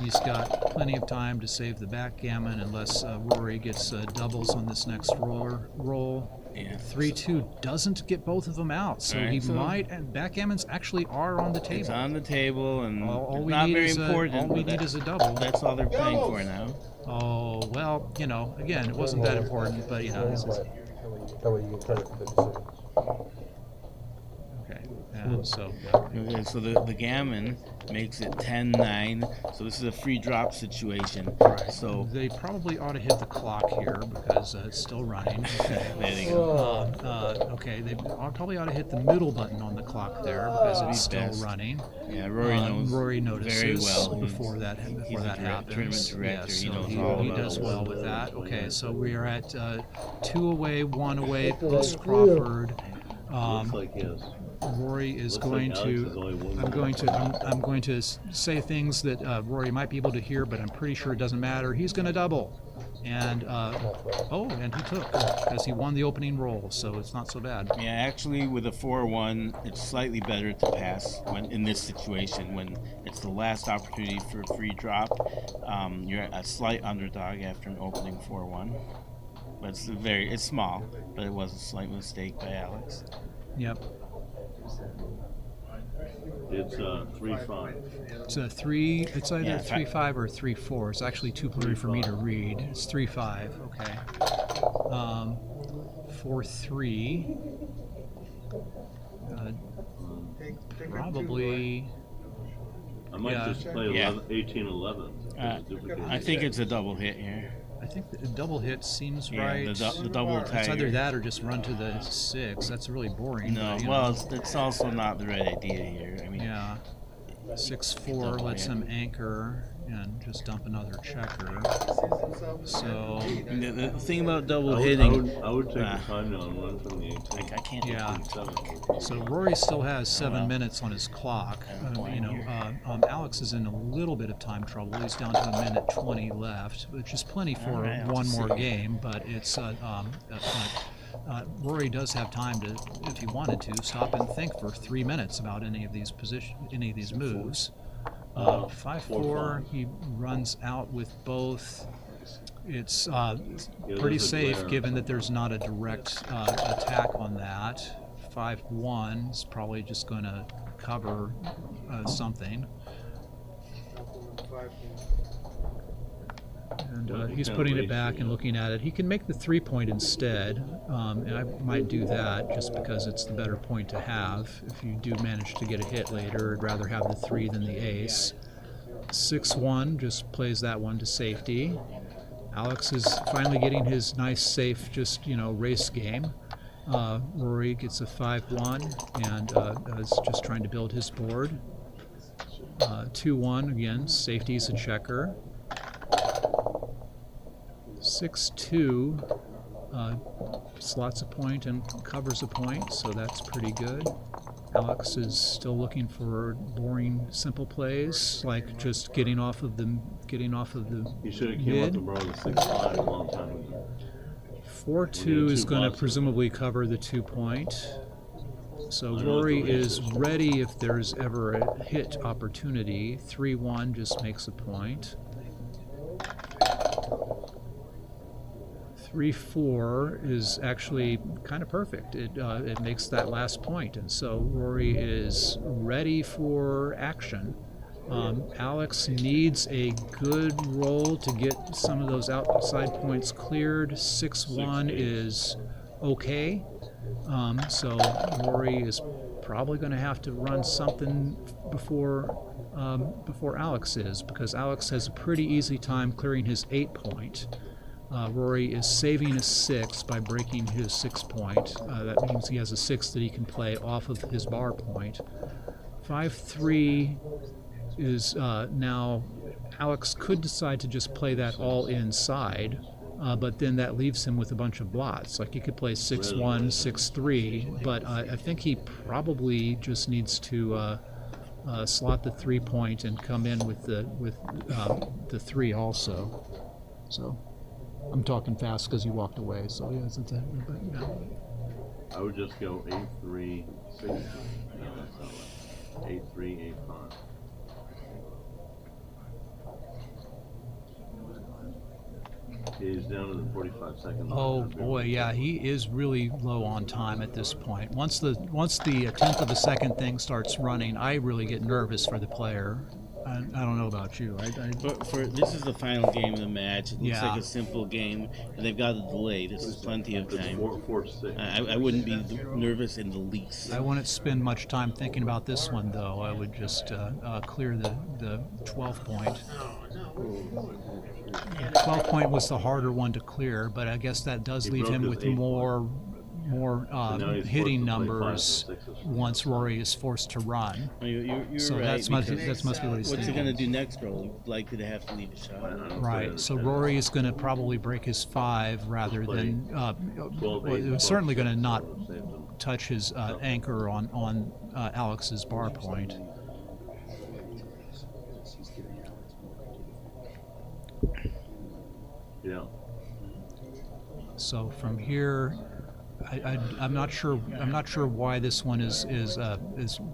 He's got plenty of time to save the backgammon unless Rory gets doubles on this next roll. Yeah. 3-2 doesn't get both of them out, so All right, he so- might. And backgammons actually are on the table. It's on the table, and All it's we not need very is important. all we but need is a double. That's all they're playing for now. Oh well, again, it wasn't that important, but it's just, That way you get credit for the decisions. okay. And so Okay, so the gammon makes it 10-9. So this is a free drop situation. right. So They probably ought to hit the clock here because it's still running. Okay. there you go. Okay, they probably ought to hit the middle button on the clock there because it's still Best. running. Yeah, Rory knows Rory notices very well. before that he's a happens. tournament director. Yes, He so knows he, all he about does it. well with that. Okay, so we are at 2 away, 1 away post Crawford. Looks like yes. Rory is Looks like going Alex to. is only one I'm going to say things that Rory might be able to hear, but I'm pretty sure it doesn't matter. He's going to double, and and he took because he won the opening roll, so it's not so bad. Yeah, actually, with a 4-1, it's slightly better to pass when in this situation when it's the last opportunity for a free drop. You're a slight underdog after an opening 4-1, but it's small, but it was a slight mistake by Alex. Yep. It's 3-5. It's a 3. It's either Yeah, 3-5 or 3-4. It's actually too blurry for me to read. It's 3-5. Okay. 4-3. Take Probably. I might Yeah. just play Yeah. 18-11. I think it's a double hit here. I think the double hit seems Yeah, right. the double It's tiger. either that or just run to the 6. That's really boring. No, but, well, it's also not the right idea here. I mean, yeah. 6-4 lets him anchor and just dump another checker. So the thing about double I hitting, would take the time now and run from the 18. I can't. yeah. 7. So Rory still has 7 well. minutes on his clock. point here. Alex is in a little bit of time trouble. He's down to 1:20 left, which is plenty for All right, I'll one just more see. game. But it's Rory does have time to, if he wanted to, stop and think for 3 minutes about any of these moves. 5-4. He runs out with both. It's pretty there's a safe glare. given that there's not a direct attack on that. 5-1 is probably just going to cover something. And he's putting it back and looking at it. He can make the 3-point instead, and I might do that just because it's the better point to have. If you do manage to get a hit later, I'd rather have the 3 than the ace. 6-1 just plays that one to safety. Alex is finally getting his nice, safe, race game. Rory gets a 5-1 and is just trying to build his board. 2-1, again, safety's a checker. 6-2 slots a point and covers a point, so that's pretty good. Alex is still looking for boring, simple plays, like just getting off of the You should have came up mid. and brought the 6-5 a long time ago. 4-2 is two going to boxes. presumably cover the 2-point. So I know Rory what the range is is. ready if there's ever a hit opportunity. 3-1 just makes a point. 3-4 is actually kind of perfect. It makes that last point, and so Rory is ready for action. Alex needs a good roll to get some of those outside points cleared. 6-1 is okay. So Rory is probably going to have to run something before Alex is, because Alex has a pretty easy time clearing his 8-point. Rory is saving a 6 by breaking his 6-point. That means he has a 6 that he can play off of his bar point. 5-3 is now Alex could decide to just play that all inside, but then that leaves him with a bunch of blots. Like he could play 6-1, 6-3, but I think he probably just needs to slot the 3-point and come in with the 3 also. So I'm talking fast because you walked away. So yeah, it's that. But yeah. I would just go 8-3, 6. No, that's not right. 8-3, 8-5. He's down to the 45-second. Oh boy, yeah, he is really low on time at this point. Once the 10th of a second thing starts running, I really get nervous for the player. I don't know about you. But this is the final game of the match. It looks Yeah. like a simple game, and they've got a delay. This is plenty of time. 4-6. I wouldn't be nervous in the least. I wouldn't spend much time thinking about this one, though. I would just clear the 12 point. 12 point was the harder one to clear, but I guess that does leave him with more hitting numbers once Rory is forced to run. Well, you're So right. that must be what he's What's he thinking. going to do next, Rory? Likely to have to leave a shot. Right, so Rory is going to probably break his 5 rather than, it's certainly going to not touch his anchor on Alex's bar point. Yeah. So from here, I'm not sure why this one is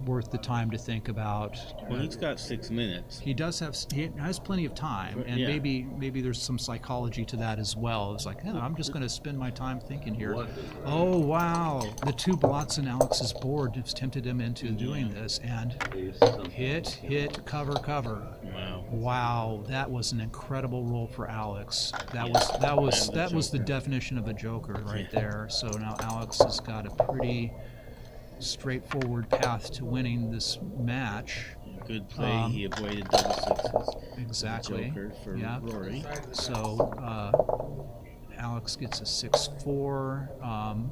worth the time to think about. Well, he's got 6 minutes. He has plenty of time, and Yeah. maybe there's some psychology to that as well. It's like, I'm just going to spend my time thinking here. Oh wow, the 2 blots in Alex's board has tempted him into doing this, and hit, cover. Wow, that was an incredible roll for Alex. That was the definition of a joker right there. So now Alex has got a pretty straightforward path to winning this match. Good play. He avoided double sixes. Exactly. Joker for Yeah. Rory. So Alex gets a 6-4. I'm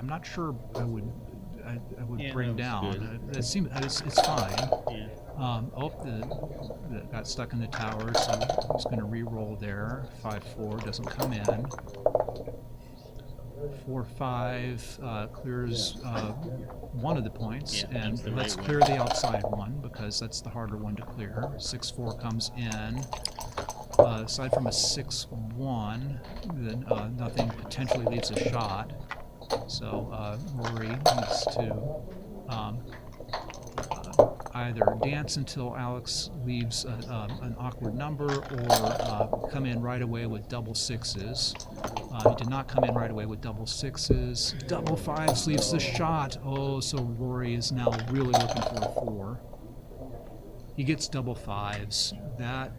not sure I would Yeah, bring that was down. good. It seems it's fine. Yeah. The got stuck in the tower, so he's going to re-roll there. 5-4 doesn't come in. 4-5 clears one of the points, Yeah, and that's the let's right clear the outside one because that's the harder one to clear. 6-4 comes in. Aside from a 6-1, then nothing potentially leaves a shot. So Rory needs to either dance until Alex leaves an awkward number, or come in right away with double 6s. He did not come in right away with double 6s. Double 5s leaves the shot. Oh, so Rory is now really looking for a 4. He gets double 5s. That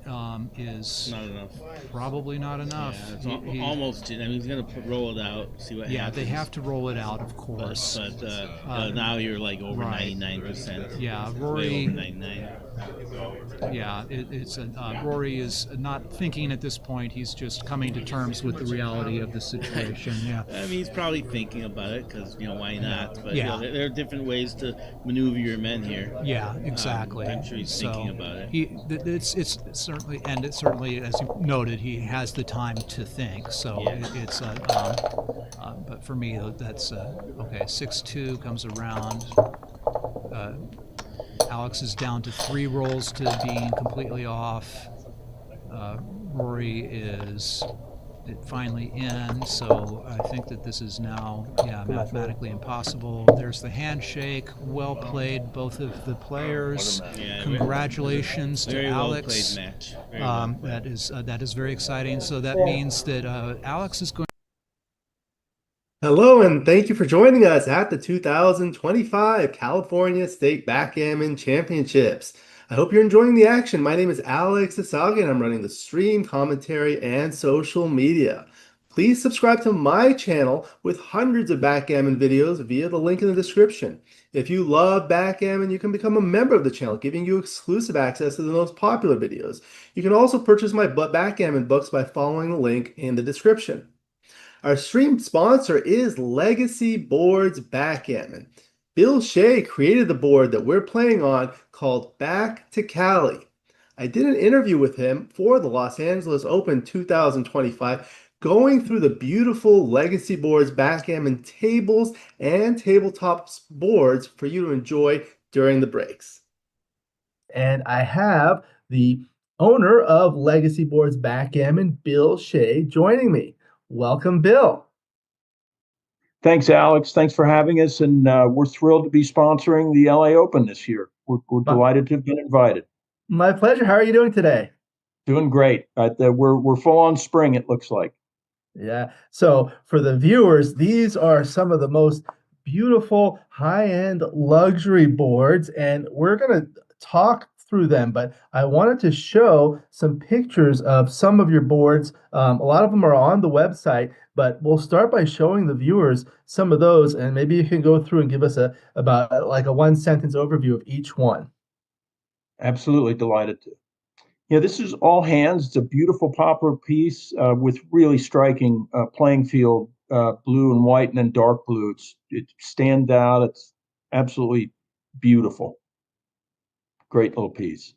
is Not enough. probably not enough. Yeah, it's He- almost. I mean, he's going to roll it out, see what yeah, happens. they have to roll it out, of course. But now you're like over right. 99%. Yeah, Way Rory. over 99. Yeah, Rory is not thinking at this point. He's just coming to terms with the reality of the situation. Yeah. I mean, he's probably thinking about it because, why not? But Yeah. there are different ways to maneuver your men here. Yeah, exactly. I'm sure he's thinking about it. It's certainly, and it certainly, as you noted, he has the time to think. So Yes. but for me, that's okay. 6-2 comes around. Alex is down to 3 rolls to being completely off. Rory is finally in, so I think that this is now, mathematically impossible. There's the handshake. Well played, both of the players. Yeah, Congratulations to Very Alex. well played match. Very well played. That is very exciting. So that means that Alex is going. Hello, and thank you for joining us at the 2025 California State Backgammon Championships. I hope you're enjoying the action. My name is Alex Eshaghian. I'm running the stream, commentary, and social media. Please subscribe to my channel with hundreds of backgammon videos via the link in the description. If you love backgammon, you can become a member of the channel, giving you exclusive access to the most popular videos. You can also purchase my backgammon books by following the link in the description. Our stream sponsor is Legacy Boards Backgammon. Bill Shea created the board that we're playing on called Back to Cali. I did an interview with him for the Los Angeles Open 2025, going through the beautiful Legacy Boards Backgammon tables and tabletop boards for you to enjoy during the breaks. And I have the owner of Legacy Boards Backgammon, Bill Shea, joining me. Welcome, Bill. Thanks, Alex. Thanks for having us, and we're thrilled to be sponsoring the LA Open this year. We're delighted to have been invited. My pleasure. How are you doing today? Doing great. We're full on spring, it looks like. Yeah. So for the viewers, these are some of the most beautiful high-end luxury boards, and we're going to talk through them, but I wanted to show some pictures of some of your boards. A lot of them are on the website, but we'll start by showing the viewers some of those, and maybe you can go through and give us about like a one-sentence overview of each one. Absolutely delighted to. Yeah, this is All Hands. It's a beautiful poplar piece with really striking playing field, blue and white, and then dark blue. It stands out. It's absolutely beautiful. Great little piece.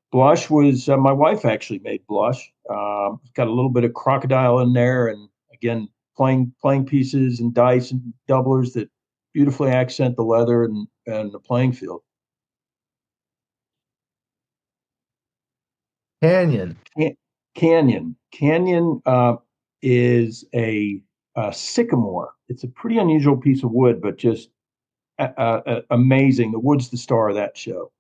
Blush was my wife actually made Blush. It's got a little bit of crocodile in there, and again, playing pieces and dice and doublers that beautifully accent the leather and the playing field. Canyon. Canyon is a sycamore. It's a pretty unusual piece of wood, but just amazing. The wood's the star of that show.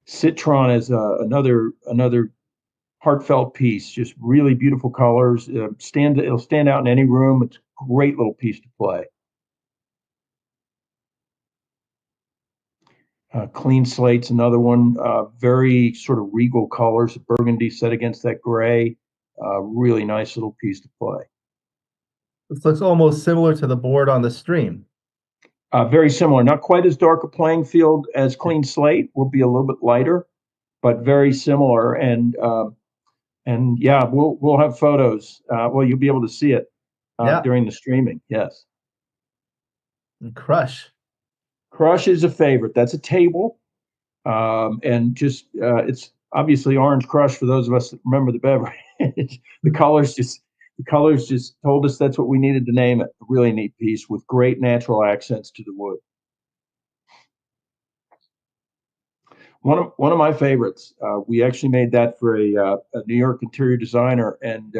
Citron is another heartfelt piece. Just really beautiful colors. It'll stand out in any room. It's a great little piece to play. Clean Slate's another one. Very sort of regal colors. Burgundy set against that gray. Really nice little piece to play. This looks almost similar to the board on the stream. Very similar. Not quite as dark a playing field as Clean Slate. Will be a little bit lighter, but very similar. And yeah, we'll have photos. Well, you'll be able to see it during the streaming. Yes. And Crush. Crush is a favorite. That's a table, and just it's obviously Orange Crush for those of us that remember the beverage. The colors just told us that's what we needed to name it. A really neat piece with great natural accents to the wood. One of my favorites. We actually made that for a New York interior designer, and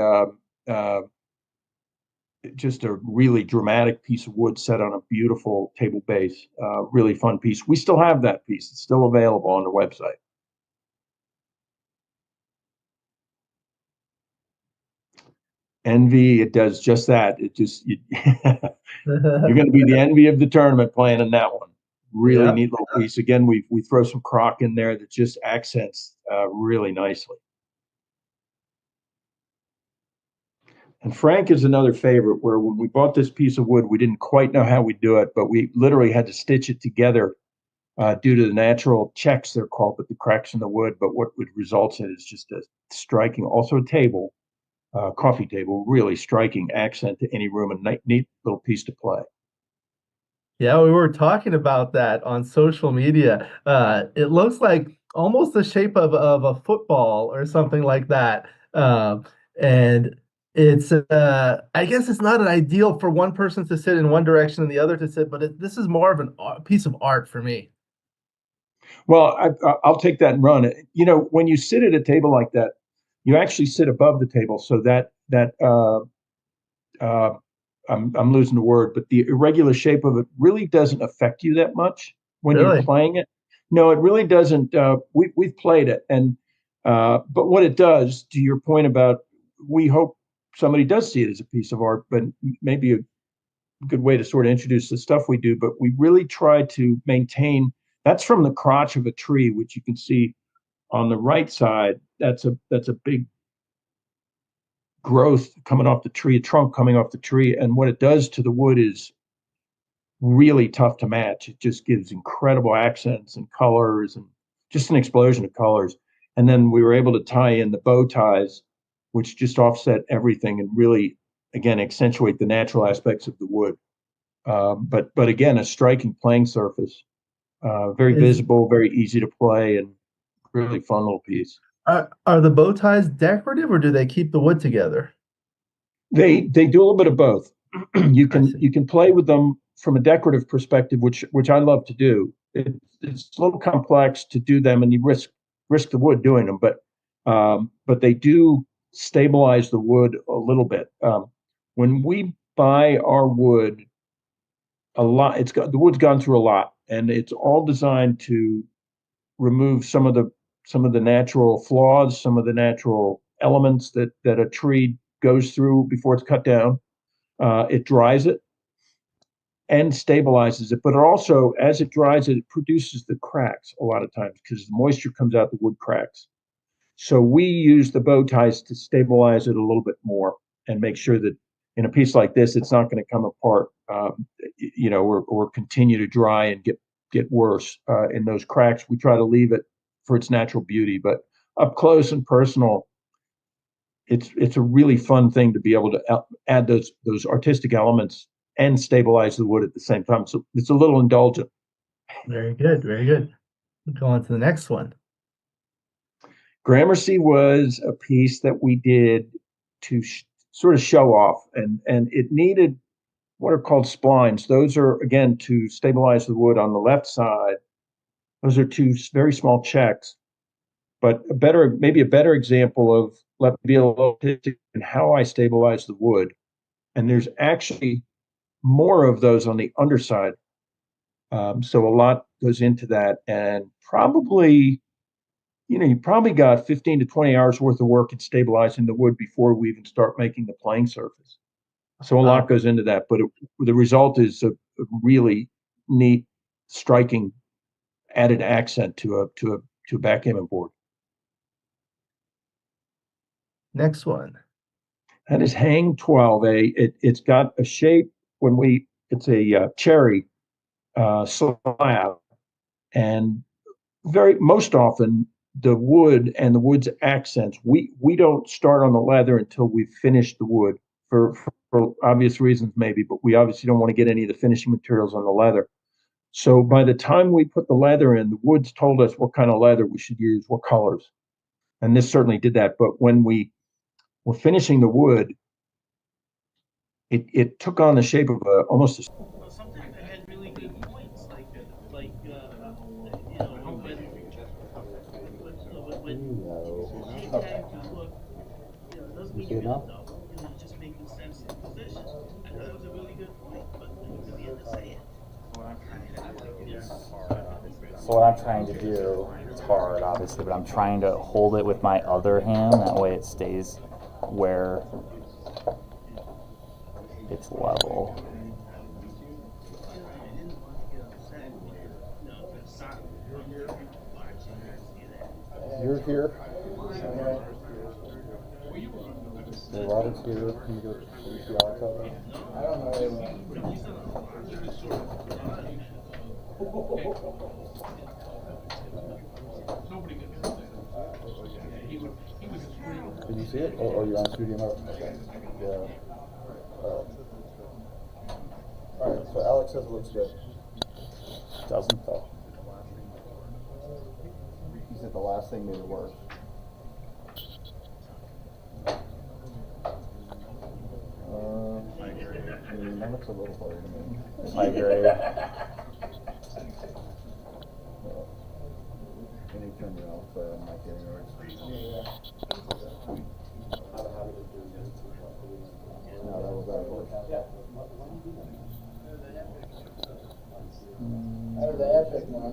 just a really dramatic piece of wood set on a beautiful table base. Really fun piece. We still have that piece. It's still available on the website. Envy, it does just that. It just you're going to be the envy of the tournament playing in that one. Really neat little piece. Again, we throw some croc in there that just accents really nicely. And Frank is another favorite, where when we bought this piece of wood, we didn't quite know how we'd do it, but we literally had to stitch it together due to the natural checks, they're called, but the cracks in the wood. But what would result in is just a striking, also a table, coffee table, really striking accent to any room, and neat little piece to play. Yeah, we were talking about that on social media. It looks like almost the shape of a football or something like that. And it's, I guess it's not an ideal for one person to sit in one direction and the other to sit, but this is more of a piece of art for me. Well, I'll take that and run it. You know, when you sit at a table like that, you actually sit above the table, so that I'm losing the word, but the irregular shape of it really doesn't affect you that much when you're playing it. No, it really doesn't. We've played it, and but what it does, to your point about, we hope somebody does see it as a piece of art, but maybe good way to sort of introduce the stuff we do, but we really try to maintain. That's from the crotch of a tree, which you can see on the right side. That's a big growth coming off the tree, a trunk coming off the tree, and what it does to the wood is really tough to match. It just gives incredible accents and colors and just an explosion of colors. And then we were able to tie in the bow ties, which just offset everything and really, again, accentuate the natural aspects of the wood. But again, a striking playing surface, very visible, very easy to play, and really fun little piece. Are the bow ties decorative, or do they keep the wood together? They do a little bit of both. You can play with them from a decorative perspective, which I love to do. It's a little complex to do them, and you risk the wood doing them, but they do stabilize the wood a little bit. When we buy our wood, the wood's gone through a lot, and it's all designed to remove some of the natural flaws, some of the natural elements that a tree goes through before it's cut down. It dries it and stabilizes it, but it also, as it dries it produces the cracks a lot of times because the moisture comes out, the wood cracks. So we use the bow ties to stabilize it a little bit more and make sure that in a piece like this, it's not going to come apart, or continue to dry and get worse in those cracks. We try to leave it for its natural beauty, but up close and personal, it's a really fun thing to be able to add those artistic elements and stabilize the wood at the same time. So it's a little indulgent. Very good, very good. Go on to the next one. Gramercy was a piece that we did to sort of show off, and it needed what are called splines. Those are, again, to stabilize the wood on the left side. Those are two very small checks, but maybe a better example of, let me be a little artistic in how I stabilize the wood. And there's actually more of those on the underside. So a lot goes into that, and probably, you probably got 15 to 20 hours worth of work in stabilizing the wood before we even start making the playing surface. So a lot goes into that, but the result is a really neat, striking, added accent to a backgammon board. Next one. That is Hang 12A. It's got a shape it's a cherry slab, and most often the wood and the wood's accents, we don't start on the leather until we've finished the wood for obvious reasons maybe, but we obviously don't want to get any of the finishing materials on the leather. So by the time we put the leather in, the wood's told us what kind of leather we should use, what colors. And this certainly did that. But when we were finishing the wood, it took on the shape of almost a... Well, sometimes I had really good points, when take time to look, it doesn't mean you're gonna know, it's just making sense in position. I thought it was a really good point, but you really had to say it. So what I'm trying to do, it's hard obviously, but I'm trying to hold it with my other hand, that way it stays where it's level. You're here. The Robert's here. Can you go see Alex out there? I don't know. Did you see it? Oh, you're on studio mode? Okay. Yeah. Alright, so Alex says it looks good. Doesn't though. He said the last thing made it worse. That looks a little harder to me. I agree. Can you turn it off? I'm not getting it right. No, that was worse. Out of the epic now.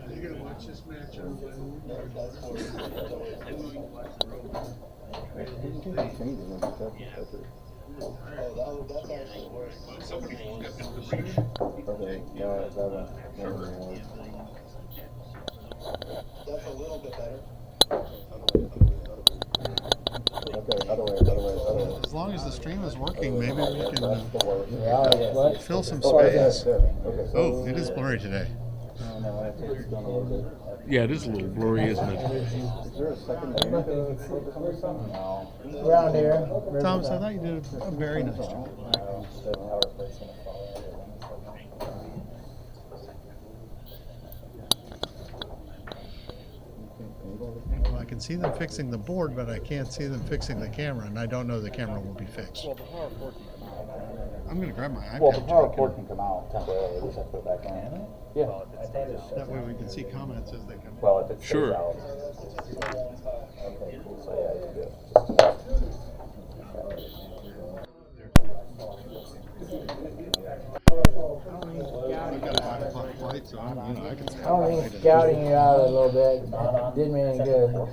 You're gonna watch this match on You can change it when you touch it. Okay, yeah, that one. That's a little bit better. Okay, other way. As long as the stream is working, maybe we can Yeah, fill some Oh, right there, space. there. Okay, so Oh, it is blurry today. Yeah, it is a little blurry, isn't it? Is there a second name to No. Around here. Thomas, I thought you did a very nice job. Well, I can see them fixing the board, but I can't see them fixing the camera, and I don't know the camera will be fixed. I'm going to grab my iPad. Well, the power cord can come out temporarily. We just have to put it back in. Yeah. That way we can see comments as they come in. Well, if it stays Sure. out. Okay, cool. So yeah, you do. I've got a 5 o'clock flight, so I can I don't mean scouting you out a little bit. Didn't mean any good. No.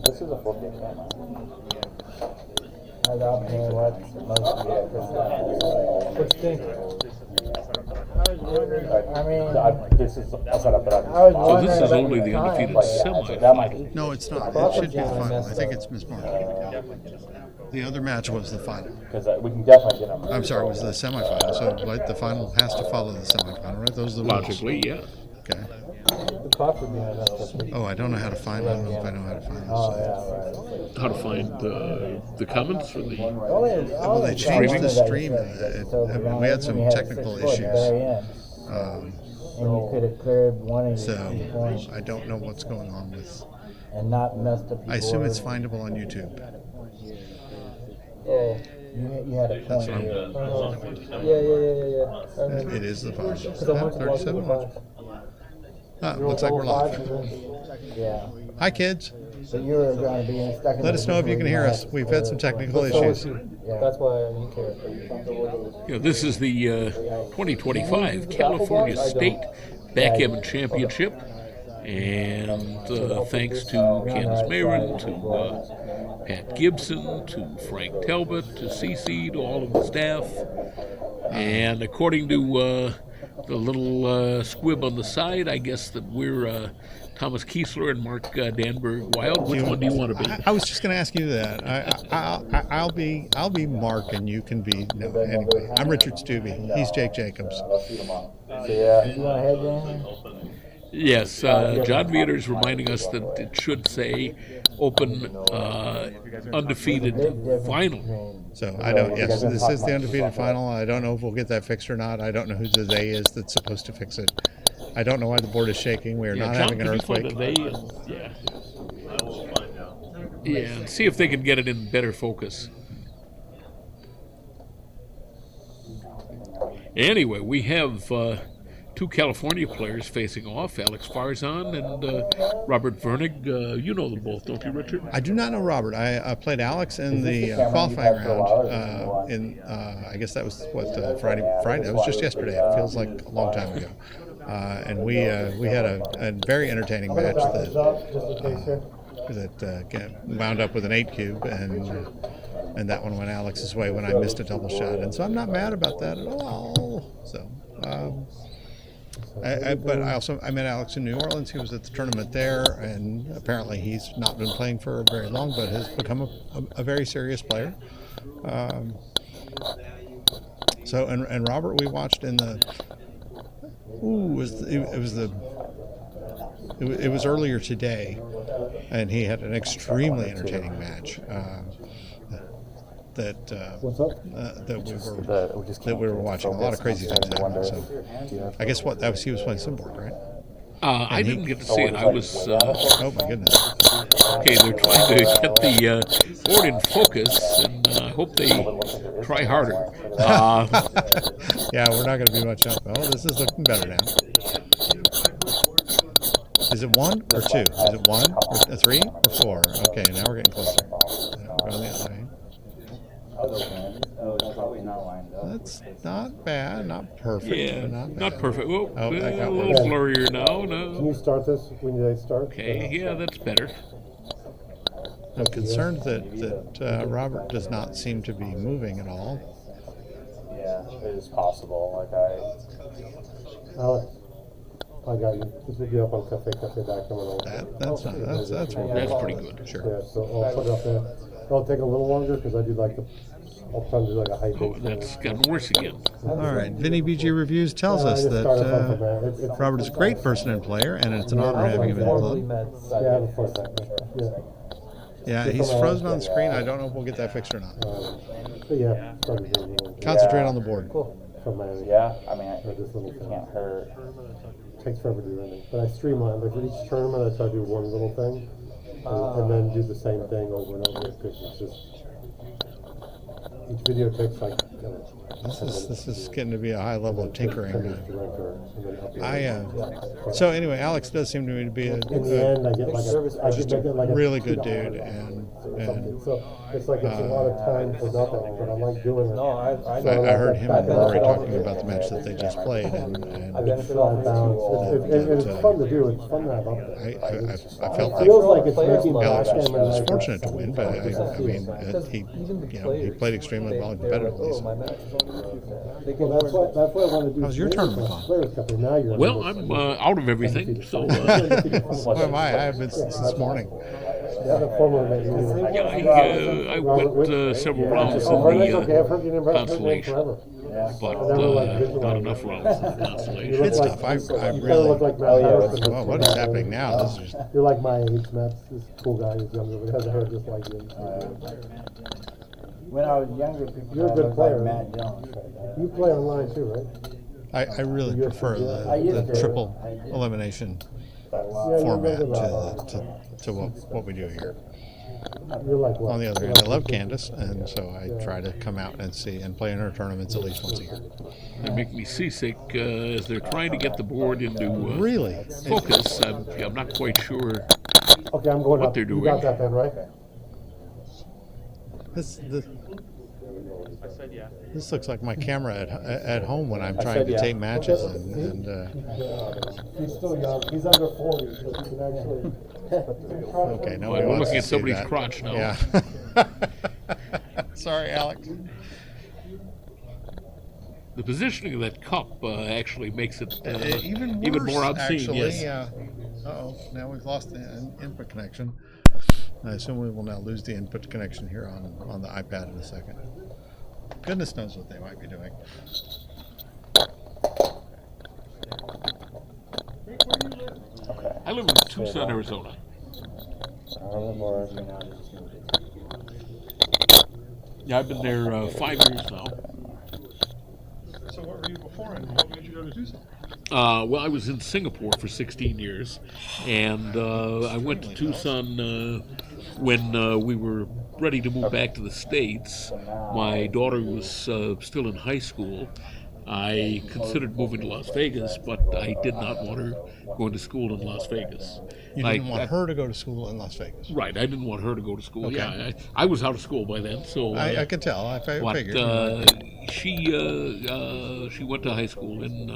This is a 4K camera. I don't know what most of it. What you think? I mean, This is a setup that I was So wondering this is about only the time. undefeated That semi. might be. No, it's not. It should be the final. I think it's mismarked. The other match was the final. Because we can definitely get them. I'm sorry, it was the semifinal. So like the final has to follow the semifinal, right? Those are the rules. Logically, yeah. Okay. The clock would be on that stuff. Oh, I don't know how to find. I don't know if I know how to find this. Oh, yeah, right. How to find the comments for the. Well, they changed the stream. We had some technical issues. And you could have cleared one of your So points I don't know what's going on with. and not messed up your I assume it's board. findable on YouTube. Oh, you had a That's point what here. I'm. It is the final. Because I went to watch 37 the watch. Looks like we're live. Yeah. Hi, kids. So you were going to be stuck in Let us know if you can hear us. We've had some technical issues. Yeah. That's why I didn't care. Yeah, this is the 2025 California State Backgammon Championship. And thanks to Candace Mayeron, to Pat Gibson, to Frank Talbot, to CC, to all of the staff. And according to the little squib on the side, I guess that we're Thomas Keisler and Mark Danburg-Wyld. Which one do you want to be? I was just going to ask you that. I'll be Mark, and you can be. No, anyway, I'm Richard Stubbe. He's Jake Jacobs. So yeah. You want to head down? Yes, John Vietter's reminding us that it should say open undefeated final. So I don't. Yes, this is the undefeated final. I don't know if we'll get that fixed or not. I don't know who the they is that's supposed to fix it. I don't know why the board is shaking. We are not John, having an can you find earthquake. a they and, yeah. Yeah, and see if they can get it in better focus. Anyway, we have two California players facing off, Alex Farzan and Robert Virnig. You know them both, don't you, Richard? I do not know Robert. I played Alex in the qualifying round. I guess that was Friday. That was just yesterday. It feels like a long time ago. And we had a very entertaining match that wound up with an 8 cube, and that one went Alex's way when I missed a double shot. And so I'm not mad about that at all. So. But I met Alex in New Orleans. He was at the tournament there, and apparently he's not been playing for very long, but has become a very serious player. And Robert, we watched in the. It was earlier today, and he had an extremely entertaining match. That we were watching. A lot of crazy things happening. So I guess he was playing Simboard, right? I didn't get to see it. I was. Oh my goodness. Okay, they're trying to get the board in focus, and I hope they try harder. Yeah, we're not going to be much help. Oh, this is looking better now. Is it 1 or 2? Is it 1 or 3 or 4? Okay, now we're getting closer. We're on the other way. That's not bad, not perfect. Yeah, but not bad. not perfect. Well, Oh, that a got little worse. blurrier now. Can No. you start this when they start? Okay, yeah, that's better. I'm concerned that Robert does not seem to be moving at all. Yeah, it is possible. Like Alex, I got you. This will be up on Cafe Backgammon. That's pretty good. Sure. Yeah, so I'll put it up there. It'll take a little longer because I do like the. I'll try to do like a high Oh, that's gotten worse again. All right, Vinny BG Reviews tells us that Robert is a great person and player, and it's an honor having him in the club. Yeah, before that. Yeah. Yeah, he's frozen on the screen. I don't know if we'll get that fixed or not. But yeah, Concentrate on the board. yeah, I mean, it can't hurt. Takes forever to do anything. But I streamline. Like for each tournament, I try to do one little thing, and then do the same thing over and over because it's just each video takes like. This is getting to be a high level of tinkering. So anyway, Alex does seem to me to be a really good dude, and so it's like it's a lot of time for nothing, but I like doing it. I heard him and Rory talking about the match that they just played, and it's fun to do. It's fun to have up there. I felt It feels like it's making Alex backgammon was like fortunate to win, but I mean, he played extremely well and competitively. So. Well, that's what I want to do. How's your tournament gone? Well, I'm out of everything, so. What am I? I have been since this morning. Yeah, I went several rounds in the Constellation, but not enough rounds in the Constellation. Good stuff. I really. Well, what is happening now? This is just... You're like my age, Matt. This cool guy who's younger, but has a hair just like you. When I was younger, people You're a good player. like Matt Jones. You play online too, right? I really prefer the triple elimination format to what we do here. On the other hand, I love Candace, and so I try to come out and see and play in her tournaments at least once a year. They make me seasick as they're trying to get the board into focus. I'm not quite sure what they're doing. You got that then, right? This looks like my camera at home when I'm trying to tape matches. He's still young. He's under 40, so he can actually. Okay, no. We're looking at somebody's crotch now. Yeah. Sorry, Alex. The positioning of that cup actually makes it even more obscene. Actually, yes. yeah. Now we've lost the input connection. I assume we will now lose the input connection here on the iPad in a second. Goodness knows what they might be doing. I live in Tucson, Arizona. Yeah, I've been there 5 years now. So what were you before, and what made you go to Tucson? Well, I was in Singapore for 16 years, and I went to Tucson when we were ready to move back to the States. My daughter was still in high school. I considered moving to Las Vegas, but I did not want her going to school in Las Vegas. You didn't want her to go to school in Las Vegas? Right, I didn't want her to go to school. Okay. Yeah, I was out of school by then, so... I could tell, I figured. She went to high school in...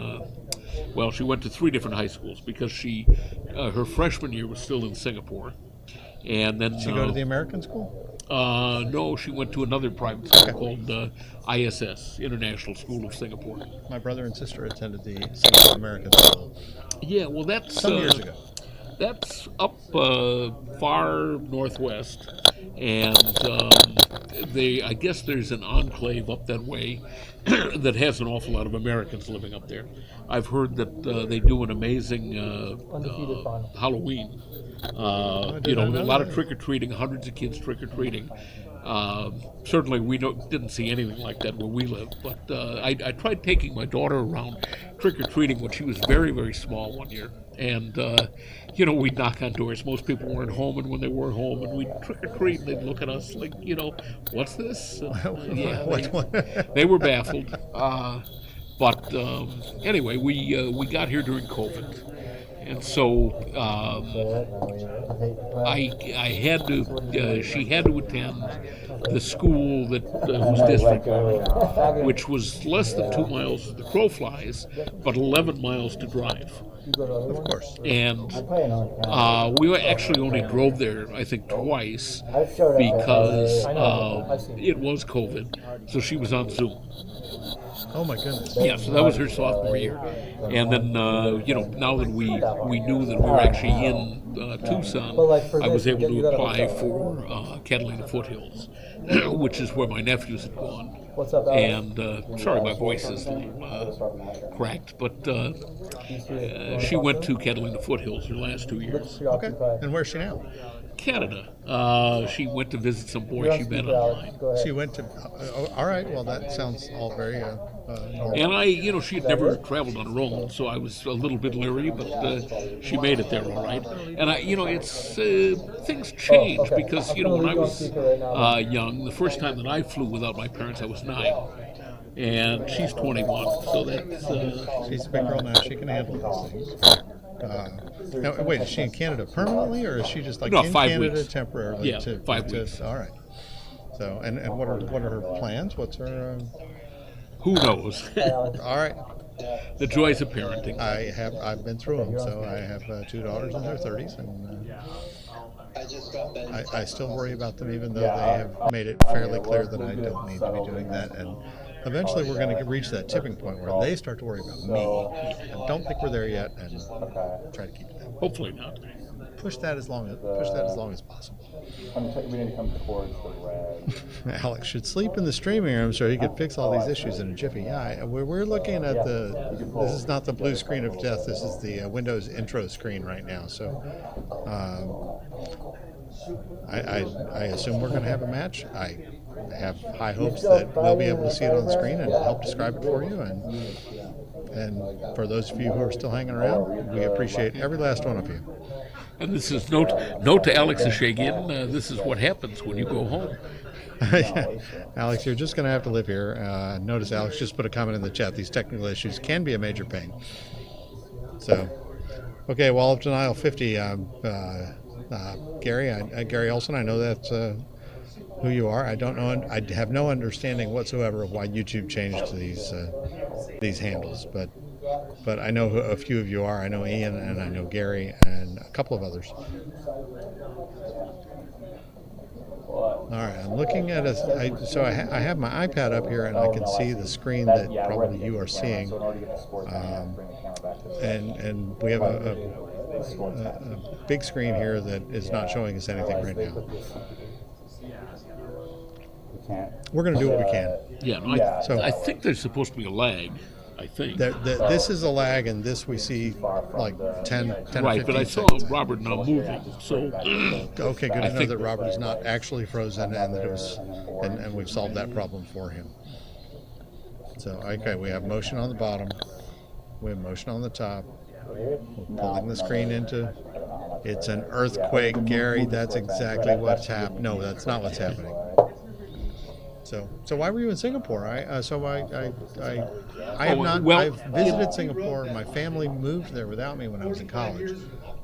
well, she went to 3 different high schools because her freshman year was still in Singapore. And then... Did she go to the American school? No, she went to another private school called ISS, International School of Singapore. My brother and sister attended the Singapore American School. Yeah, well, that's... Some years ago. That's up far northwest, and I guess there's an enclave up that way that has an awful lot of Americans living up there. I've heard that they do an amazing Halloween. A lot of trick-or-treating, hundreds of kids trick-or-treating. Certainly we didn't see anything like that where we live, but I tried taking my daughter around trick-or-treating when she was very, very small one year. And, we'd knock on doors. Most people weren't home, and when they were home, and we'd trick-or-treat, and they'd look at us like, what's this? They were baffled. But anyway, we got here during COVID. and so I had to. She had to attend the school that was district, which was less than 2 miles as the crow flies, but 11 miles to drive. Of course. And we actually only drove there, I think, twice because it was COVID, so she was on Zoom. Oh my goodness. Yeah, so that was her sophomore year, and then now that we knew that we were actually in Tucson, I was able to apply for Catalina Foothills, which is where my nephews had gone. And sorry, my voice is a little cracked, but she went to Catalina Foothills her last 2 years. Okay. And where's she now? Canada. She went to visit some boy she met online. She went to. All right. Well, that sounds all very normal. And she had never traveled on her own, so I was a little bit leery, but she made it there all right. And it's things change because when I was young, the first time that I flew without my parents, I was 9. And she's 21, so that's she's a big girl now. She can handle those things. Now, wait, is she in Canada permanently, or is she just like in 5 Canada weeks. temporarily? Yeah, 5 weeks. All right. So, and what are her plans? What's her? Who knows? All right. The joys of parenting. I've been through them. So I have 2 daughters in their 30s, and I still worry about them, even though they have made it fairly clear that I don't need to be doing that. And eventually, we're going to reach that tipping point where they start to worry about me. I don't think we're there yet, and try to keep it that way. Hopefully not. Push that as long as possible. We need to come towards the red. Alex should sleep in the streaming room so he could fix all these issues in a jiffy. Yeah, we're looking at this is not the blue screen of death. This is the Windows intro screen right now. So I assume we're going to have a match. I have high hopes that we'll be able to see it on the screen and help describe it for you. And for those of you who are still hanging around, we appreciate every last one of you. And this is note to Alex Eshaghian. This is what happens when you go home. Yeah. Alex, you're just going to have to live here. Notice Alex just put a comment in the chat. These technical issues can be a major pain. So, okay, Wall of Denial 50. Gary Olson, I know that's who you are. I don't know. I have no understanding whatsoever of why YouTube changed these handles, but I know who a few of you are. I know Ian, and I know Gary, and a couple of others. All right, I'm looking at I have my iPad up here, and I can see the screen that probably you are seeing. And we have a big screen here that is not showing us anything right now. We're going to do what we can. Yeah, no, I think there's supposed to be a lag. I think. This is a lag, and this we see like 10 right, or 15 but I saw seconds. Robert now moving, so... Okay, good to know that Robert is not actually frozen, and that it was, and we've solved that problem for him. So, okay, we have motion on the bottom. We have motion on the top. We're pulling the screen into... It's an earthquake, Gary. That's exactly what's happening. No, that's not what's happening. So why were you in Singapore? I've visited Singapore. My family moved there without me when I was in college,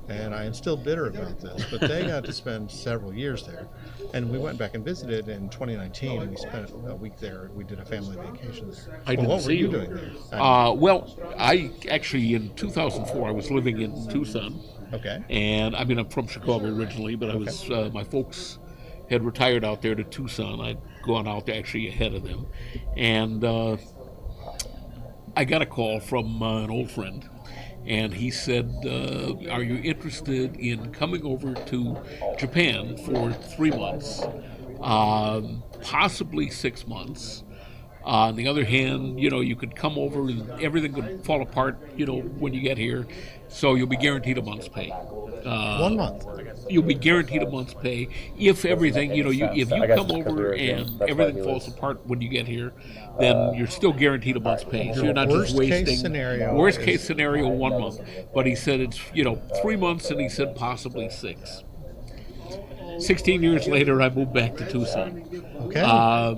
and I am still bitter about this. But they got to spend several years there, and we went back and visited in 2019. And we spent a week there. We did a family vacation there. What were you doing there? Well, I actually in 2004 I was living in Tucson. Okay. And I mean I'm from Chicago originally, but I was my folks had retired out there to Tucson. I'd gone out there actually ahead of them. And I got a call from an old friend, and he said, are you interested in coming over to Japan for 3 months, possibly 6 months? On the other hand, you could come over and everything would fall apart, when you get here. So you'll be guaranteed a month's pay. 1 month. You'll be guaranteed a month's pay if everything, if you come over and everything falls apart when you get here, then you're still guaranteed a month's pay. So you're not just wasting. Worst case scenario, 1 month. But he said it's 3 months, and he said possibly 6. 16 years later, I moved back to Tucson. Okay. I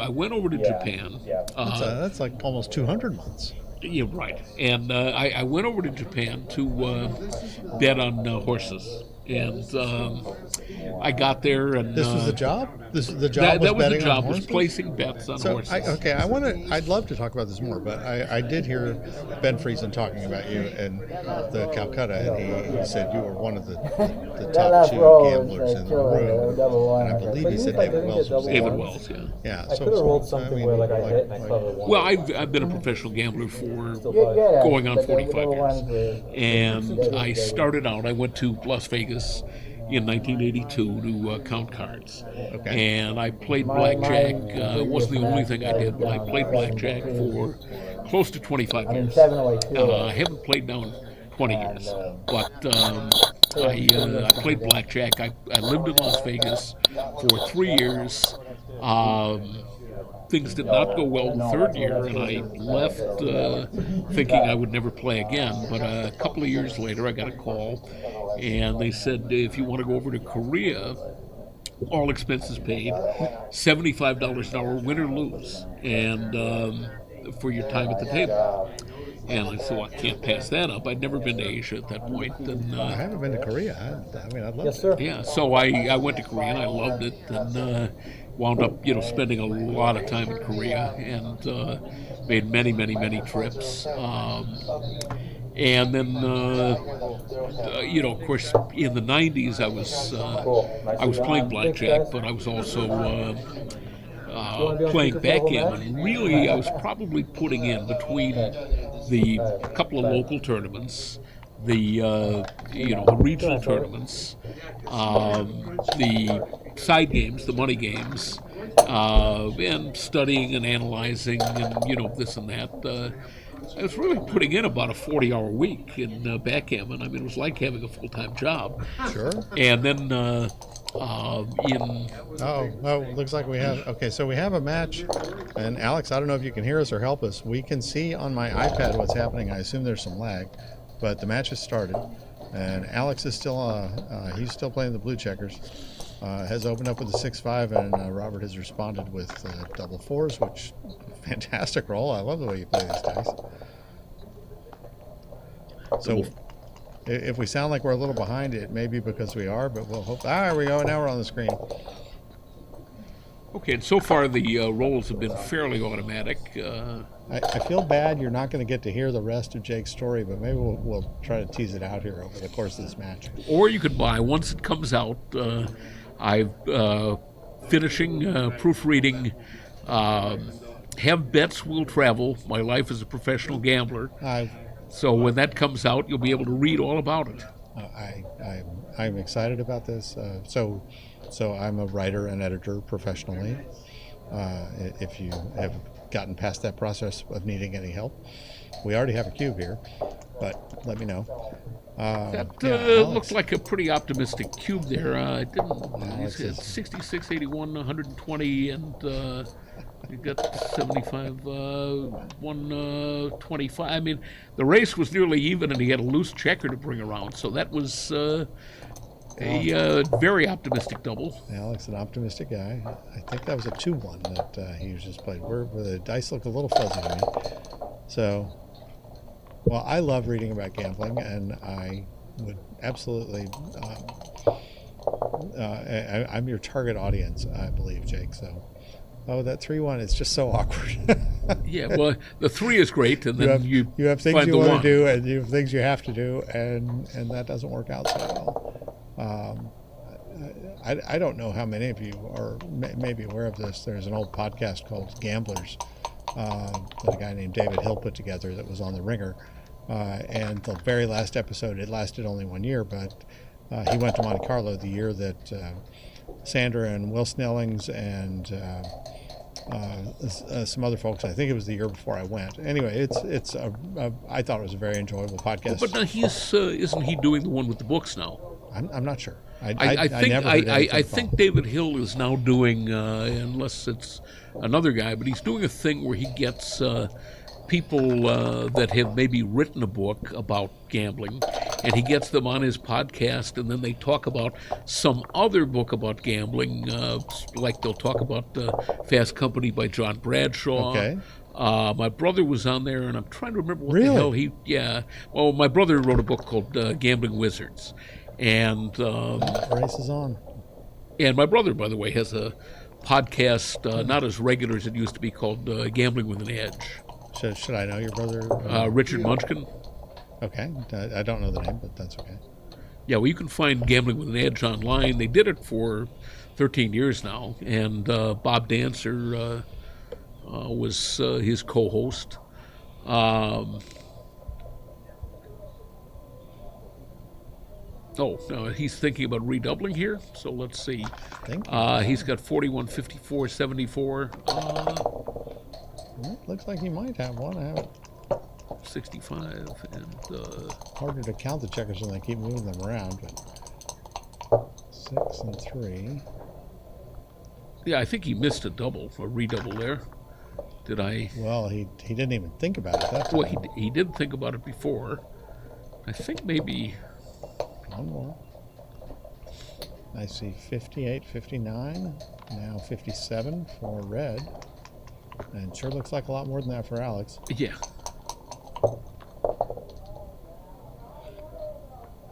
went over to Japan. That's like almost 200 months. Yeah, right. And I went over to Japan to bet on horses, and I got there, and This was the job. The job that was was the betting on job, was horses? placing bets on So horses. I'd love to talk about this more, but I did hear Ben Friesen talking about you in the Calcutta, and he said you were one of the top two gamblers in the room, and I believe he said David Wells was David Wells, yeah. Yeah, I so could have rolled something where like I hit and I covered one. Well, I've been a professional gambler for going on 45 years, and I started out. I went to Las Vegas in 1982 to count cards, and I played blackjack. It wasn't the only thing I did, but I played blackjack for close to 25 years. I haven't played now in 20 years, but I played blackjack. I lived in Las Vegas for 3 years. Things did not go well the third year, and I left thinking I would never play again. But a couple of years later, I got a call, and they said, if you want to go over to Korea, all expenses paid, $75 an hour, win or lose, and for your time at the table. And I said, well, I can't pass that up. I'd never been to Asia at that point. And, I haven't been to Korea. I mean, I'd love Yes, sir. yeah, so I went to Korea, and I loved it, and wound up, spending a lot of time in Korea, and made many trips. And then, of course, in the '90s, I was playing blackjack, but I was also playing backgammon. Really, I was probably putting in between the couple of local tournaments, the regional tournaments, the side games, the money games, and studying and analyzing, and this and that. I was really putting in about a 40-hour week in backgammon. I mean, it was like having a full-time job. Sure. And then looks like we have, so we have a match, and Alex, I don't know if you can hear us or help us. We can see on my iPad what's happening. I assume there's some lag, but the match has started, and Alex is still, he's still playing the blue checkers. Has opened up with a 6-5, and Robert has responded with double fours, which fantastic roll. I love the way you play these dice. So if we sound like we're a little behind, it may be because we are, but we'll hope. There we go. Now we're on the screen. Okay, and so far the rolls have been fairly automatic. I feel bad you're not going to get to hear the rest of Jake's story, but maybe we'll try to tease it out here over the course of this match. Or you could buy, once it comes out, I'm finishing proofreading Have Bets Will Travel, My Life as a Professional Gambler. So when that comes out, you'll be able to read all about it. I'm excited about this. So I'm a writer and editor professionally. If you have gotten past that process of needing any help, we already have a cube here, but let me know. That looks like a pretty optimistic cube there. I didn't. He said 66, 81, 120, and you got 75, 125. I mean, the race was nearly even, and he had a loose checker to bring around, so that was a very optimistic double. Alex, an optimistic guy. I think that was a 2-1 that he was just played. Where the dice look a little fuzzy to me. So, well, I love reading about gambling, and I would absolutely. I'm your target audience, I believe, Jake. So, that 3-1 is just so awkward. Yeah, well, the 3 is great, and then you have things find you the want 1. to do, and you have things you have to do, and that doesn't work out so well. I don't know how many of you are maybe aware of this. There's an old podcast called Gamblers that a guy named David Hill put together that was on The Ringer. And the very last episode, it lasted only 1 year, but he went to Monte Carlo the year that Sandra and Will Snellings and some other folks, I think it was the year before I went. Anyway, I thought it was a very enjoyable podcast. But now isn't he doing the one with the books now? I'm not sure. I think David Hill is now doing, unless it's another guy, but he's doing a thing where he gets people that have maybe written a book about gambling, and he gets them on his podcast, and then they talk about some other book about gambling, like they'll talk about Fast Company by John Bradshaw. Okay. My brother was on there, and I'm trying to remember what Really? the hell he. Yeah. Well, my brother wrote a book called Gambling Wizards, and Race is on. and my brother, by the way, has a podcast not as regular as it used to be called Gambling with an Edge. Should I know your brother? Richard Munchkin. Okay, I don't know the name, but that's okay. Yeah, well, you can find Gambling with an Edge online. They did it for 13 years now, and Bob Dancer was his co-host. Oh, no, he's thinking about redoubling here. So let's see. He's got 41, 54, 74. Looks like he might have one. I haven't. 65 and harder to count the checkers when they keep moving them around. But 6 and 3. yeah, I think he missed a redouble there. Did I? Well, he didn't even think about it. That's well, he did think about it before. I think maybe one more. I see 58, 59, now 57 for red, and sure looks like a lot more than that for Alex. Yeah.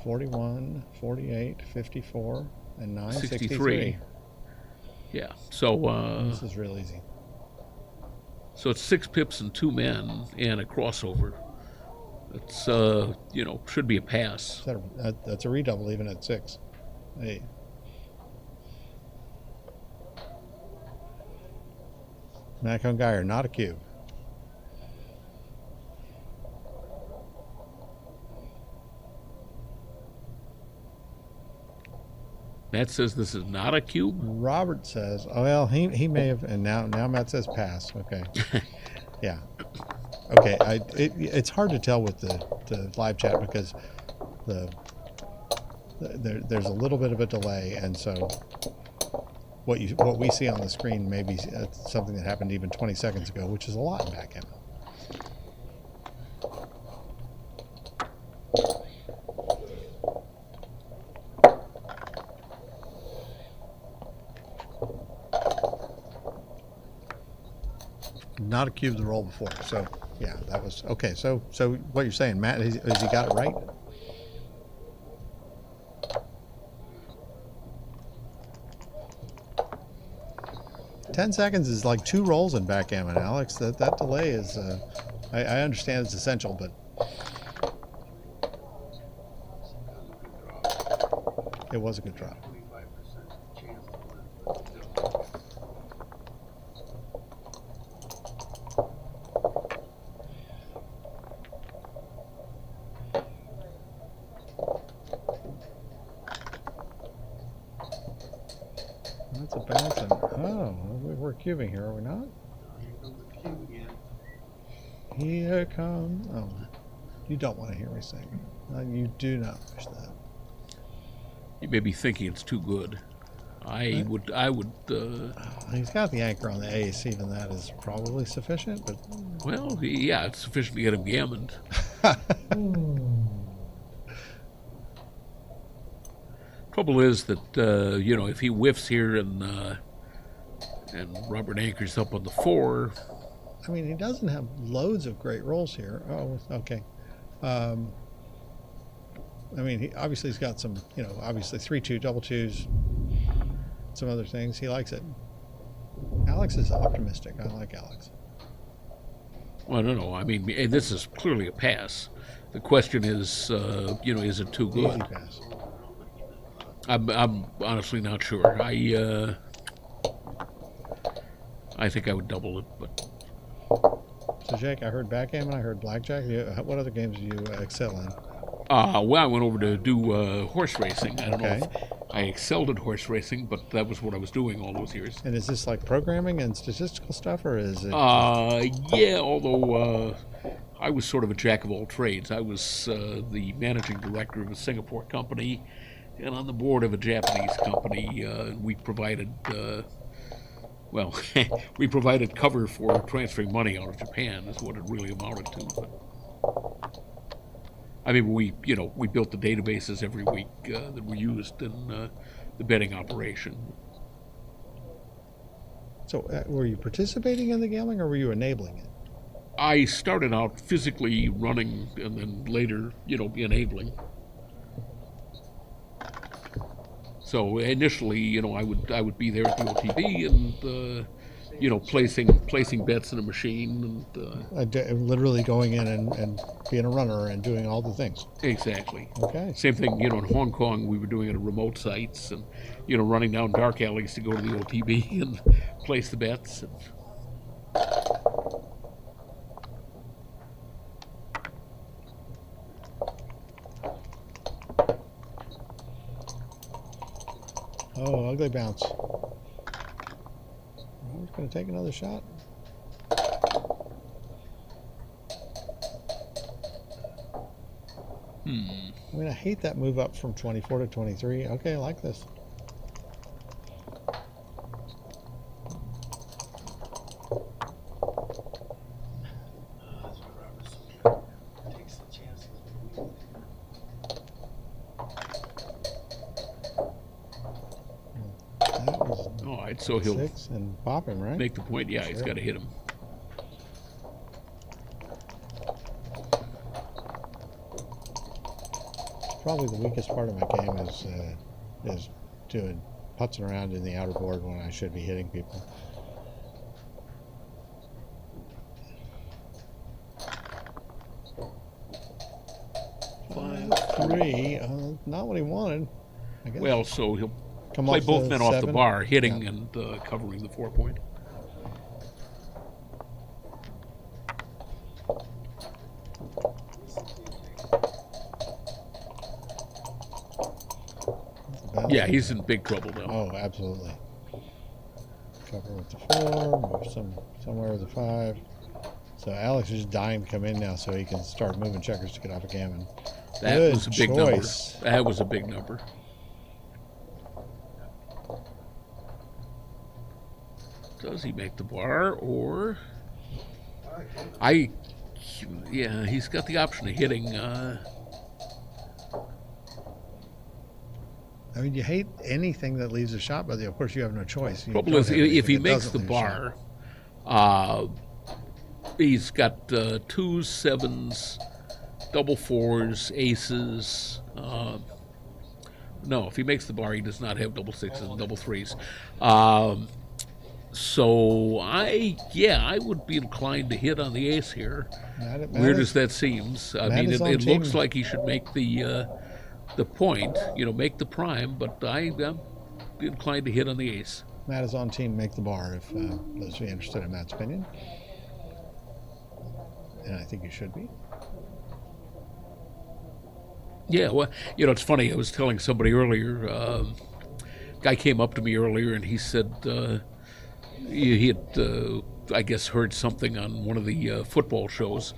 41, 48, 54, and 9, 63. Yeah. So this is real easy. So it's 6 pips and 2 men and a crossover. It's should be a pass. That's a redouble even at 6. Hey. Mac on Geyer, not a cube. Matt says this is not a cube. Robert says, oh, well, he may have, and now Matt says pass. Okay. Yeah. Okay. It's hard to tell with the live chat because there's a little bit of a delay, and so what we see on the screen may be something that happened even 20 seconds ago, which is a lot in backgammon. Not a cube to roll before, so yeah, that was okay. So what you're saying, Matt, has he got it right? Ten seconds is like 2 rolls in backgammon, Alex. That delay is, I understand it's essential, but it was a good drop. That's a bouncing. Oh, we're cubing here, are we not? Here comes. Oh, you don't want to hear me sing. You do not wish that. You may be thinking it's too good. I would. He's got the anchor on the ace. Even that is probably sufficient. But well, yeah, it's sufficient to get him gammoned. Trouble is that if he whiffs here and Robert anchors up on the 4. I mean, he doesn't have loads of great rolls here. Oh, okay. I mean, he's got some, obviously 3-2, double 2s, some other things. He likes it. Alex is optimistic. I like Alex. Well, no. I mean, this is clearly a pass. The question is, is it too good? Easy pass. I'm honestly not sure. I think I would double it, but. So, Jake, I heard backgammon, I heard blackjack. What other games do you excel in? Well, I went over to do horse racing. I don't know if I excelled at horse racing, but that was what I was doing all those years. And is this like programming and statistical stuff, or is it? Yeah, although I was sort of a jack of all trades. I was the managing director of a Singapore company and on the board of a Japanese company. We provided, we provided cover for transferring money out of Japan is what it really amounted to. But, I mean, we built the databases every week that were used in the betting operation. So were you participating in the gambling or were you enabling it? I started out physically running and then later, enabling. So initially, I would be there at the OTB and placing bets in a machine and literally going in and being a runner and doing all the things. Exactly. Okay. Same thing, in Hong Kong, we were doing it at remote sites and running down dark alleys to go to the OTB and place the bets. Oh, ugly bounce. He's going to take another shot. I mean, I hate that move up from 24 to 23. Okay, I like this. All right, so he'll 6 and pop him, right? make the point. Yeah, he's got to hit him. Probably the weakest part of my game is doing putzing around in the outer board when I should be hitting people. Three, not what he wanted, I guess. Well, so he'll Come play off both the men off the 7. bar, hitting Yeah. and covering the 4-point. Yeah, he's in big trouble now. Oh, absolutely. Cover with the 4, move somewhere with the 5. So Alex is dying to come in now so he can start moving checkers to get off a gammon. That Good was a big choice. number. That was a big number. Does he make the bar or... Yeah, he's got the option of hitting... I mean, you hate anything that leaves a shot, but of course you have no choice. You Trouble don't is, have if anything he that makes doesn't the leave a bar, shot. he's got 2s, 7s, double 4s, aces. No, if he makes the bar, he does not have double 6s and double 3s. So I would be inclined to hit on the ace here. Weird as that seems. I mean, it looks like he should make the point, make the prime, but I'm inclined to hit on the ace. Matt is on team make the bar if those of you interested in Matt's opinion. And I think you should be. Yeah, well, it's funny. I was telling somebody earlier, guy came up to me earlier and he said he had, I guess, heard something on one of the football shows.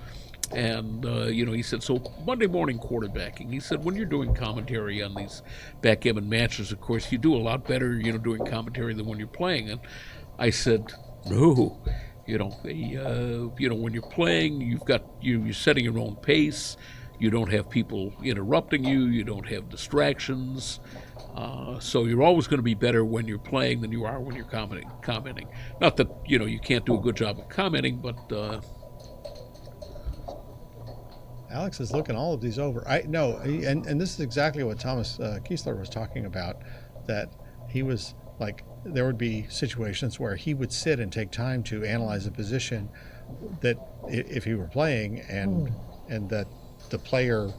And, he said, so Monday morning quarterbacking, he said, when you're doing commentary on these backgammon matches, of course, you do a lot better, doing commentary than when you're playing. And I said, no, when you're playing, you're setting your own pace. You don't have people interrupting you. You don't have distractions. So you're always going to be better when you're playing than you are when you're commenting. Not that, you can't do a good job of commenting, but... Alex is looking all of these over. And this is exactly what Thomas Keisler was talking about, that he was like, there would be situations where he would sit and take time to analyze a position that if he were playing and that the player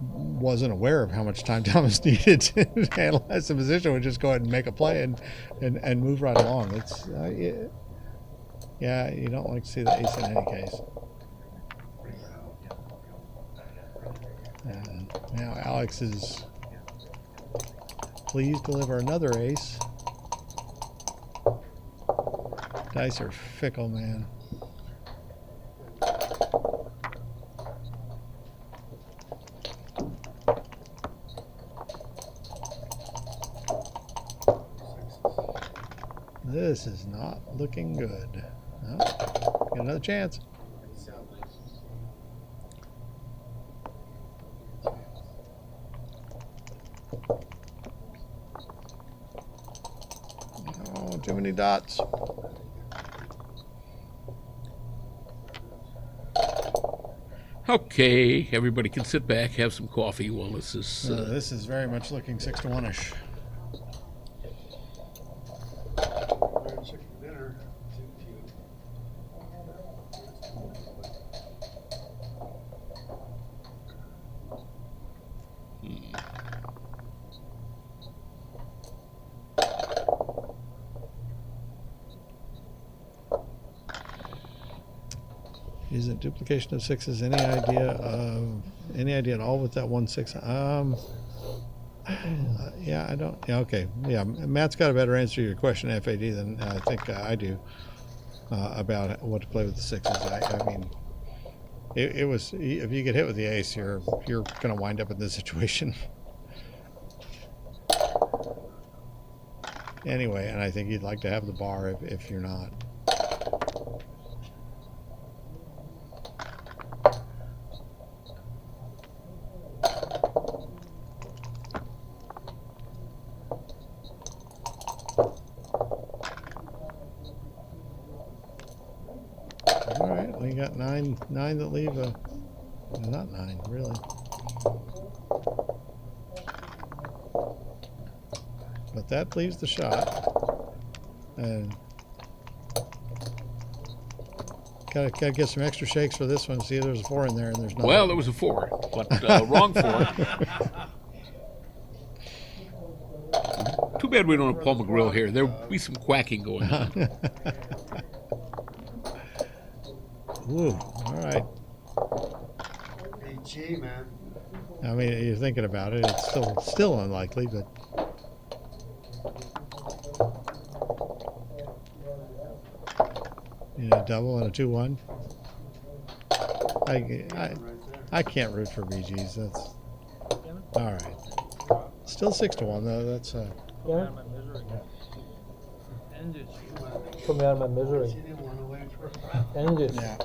wasn't aware of how much time Thomas needed to analyze the position, would just go ahead and make a play and move right along. It's yeah, you don't like to see the ace in any case. And now Alex is please deliver another ace. Dice are fickle, man. This is not looking good. Oh, get another chance. Oh, too many dots. Okay, everybody can sit back, have some coffee while this is. This is very much looking 6-1-ish. Chicken dinner. Isn't duplication of sixes any idea at all with that 1-6? Yeah, I don't. Yeah, okay. Yeah, Matt's got a better answer to your question, FAD, than I think I do about what to play with the sixes. I mean, it was, if you get hit with the ace, you're going to wind up in this situation. Anyway, and I think you'd like to have the bar if you're not. All right, we got nine that leave a, not nine, really. But that leaves the shot, and gotta get some extra shakes for this one. See, there's a 4 in there, and there's not. Well, there was a 4, but wrong 4. Too bad we don't have Paul McGrill here. There'll be some quacking going on. Ooh, all right. Hey, G, man. I mean, you're thinking about it. It's still unlikely, but. You know, double and a 2-1. I can't root for BGs. That's all right. Still 6-1 though. That's Yeah. Put me out of my misery. She didn't want to wait for End it. yeah.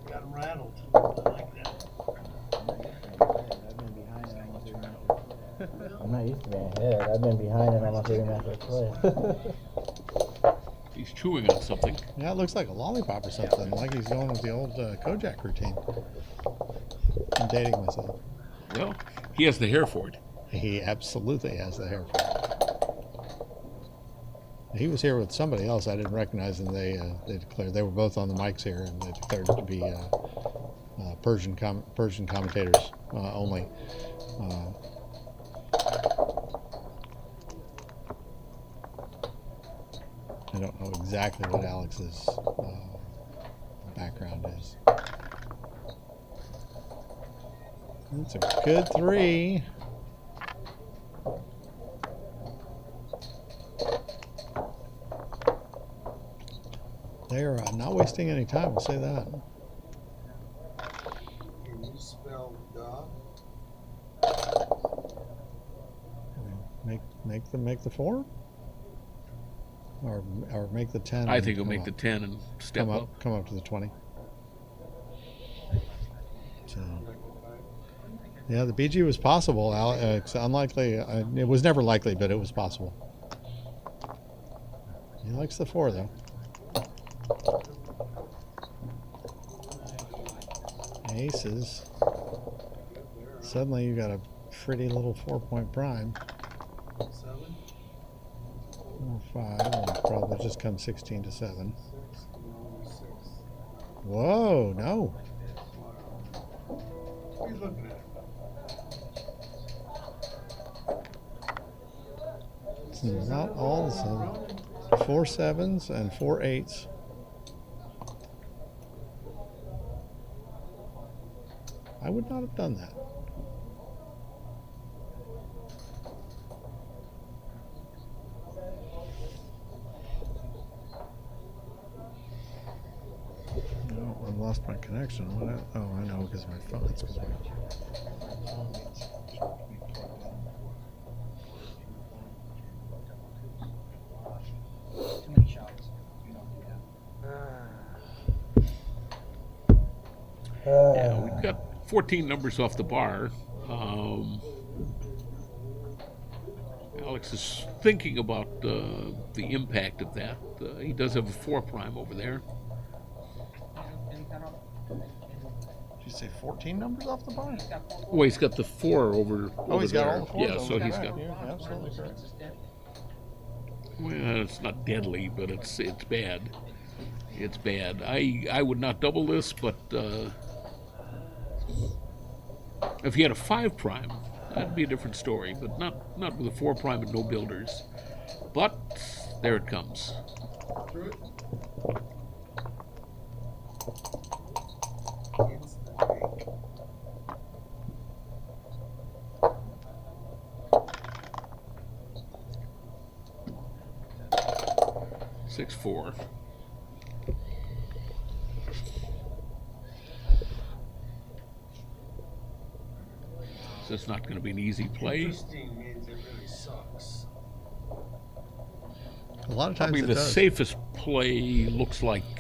got rattled. I like that. I'm not used to being ahead. I've been behind and almost hitting that first play. He's chewing on something. Yeah, it looks like a lollipop or something. Like he's going with the old Kojak routine. I'm dating myself. Well, he has the hair for it. He absolutely has the hair for it. He was here with somebody else I didn't recognize, and they declared they were both on the mics here, and they declared it to be Persian commentators only. I don't know exactly what Alex's background is. That's a good 3. They're not wasting any time, I'll say that. Can you spell dog? Make the 4? Or make the 10? I think he'll make the 10 and step up. Come up to the 20. So, yeah, the BG was possible. It's unlikely. It was never likely, but it was possible. He likes the 4, though. Aces. Suddenly you got a pretty little 4-point prime. 5, and probably just come 16 to 7. Whoa, no. What are you looking at? It's not all the same. 4 7s and 4 8s. I would not have done that. No, I've lost my connection. Oh, I know, because my phone. It's because my. Too many shots. You don't do that. Yeah, we've got 14 numbers off the bar. Alex is thinking about the impact of that. He does have a 4 prime over there. you say 14 numbers off the bar? Well, he's got the 4 over. Oh, over he's got there. all the 4s. Yeah, so over he's there. got. You're absolutely correct. Well, it's not deadly, but it's bad. It's bad. I would not double this, but if you had a 5 prime, that'd be a different story. But not with a 4 prime and no builders. But there it comes. Through it. 6-4. So it's not going to be an easy play. Interesting means it really sucks. A lot of times Probably it the does. safest play looks like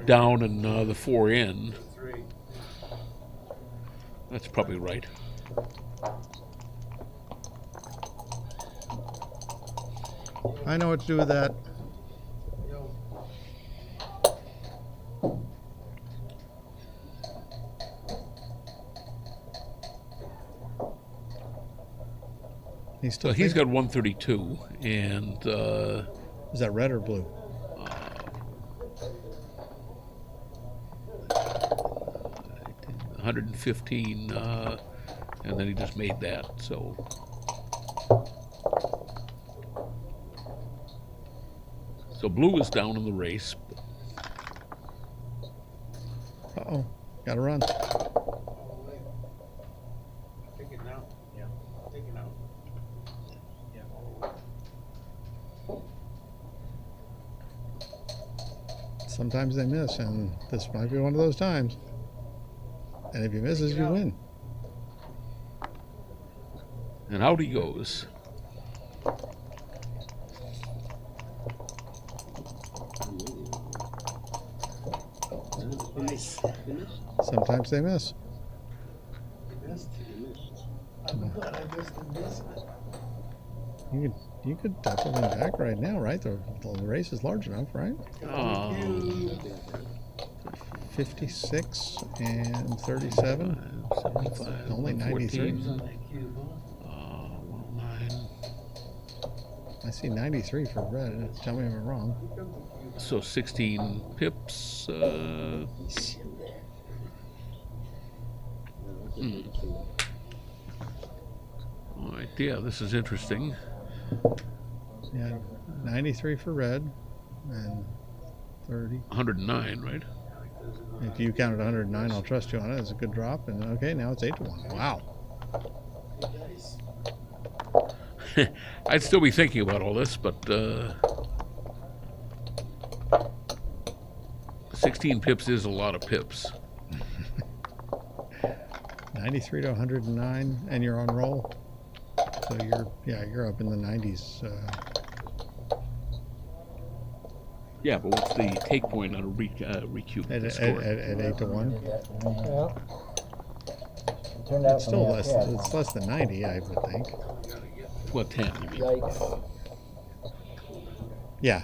down and the 4 in. 3. That's probably right. I know what to do with that. He's still. So he's thinking. got 132, and Is that red or blue? 115, and then he just made that. So blue is down in the race. Uh-oh. Got to run. Take it now. Yeah. Take it out. Sometimes they miss, and this might be one of those times. And if he misses, you win. And out he goes. Sometimes they miss. I'm glad I missed this. You could definitely back right now, right? The race is large enough, right? 56 and 37. 75, Only 93. 109. I see 93 for red. Tell me if I'm wrong. So 16 pips. All right, yeah, this is interesting. Yeah, 93 for red and 30. 109, right? If you counted 109, I'll trust you on it. It's a good drop. And okay, now it's 8-1. Wow. I'd still be thinking about all this, but 16 pips is a lot of pips. 93 to 109, and you're on roll. So you're up in the 90s. Yeah, but what's the take point on a recube At score? 8-1. Yeah. It turned out It's for still me, less. yeah. It's less than 90, I would think. What, 10, you mean? Yikes. Yeah.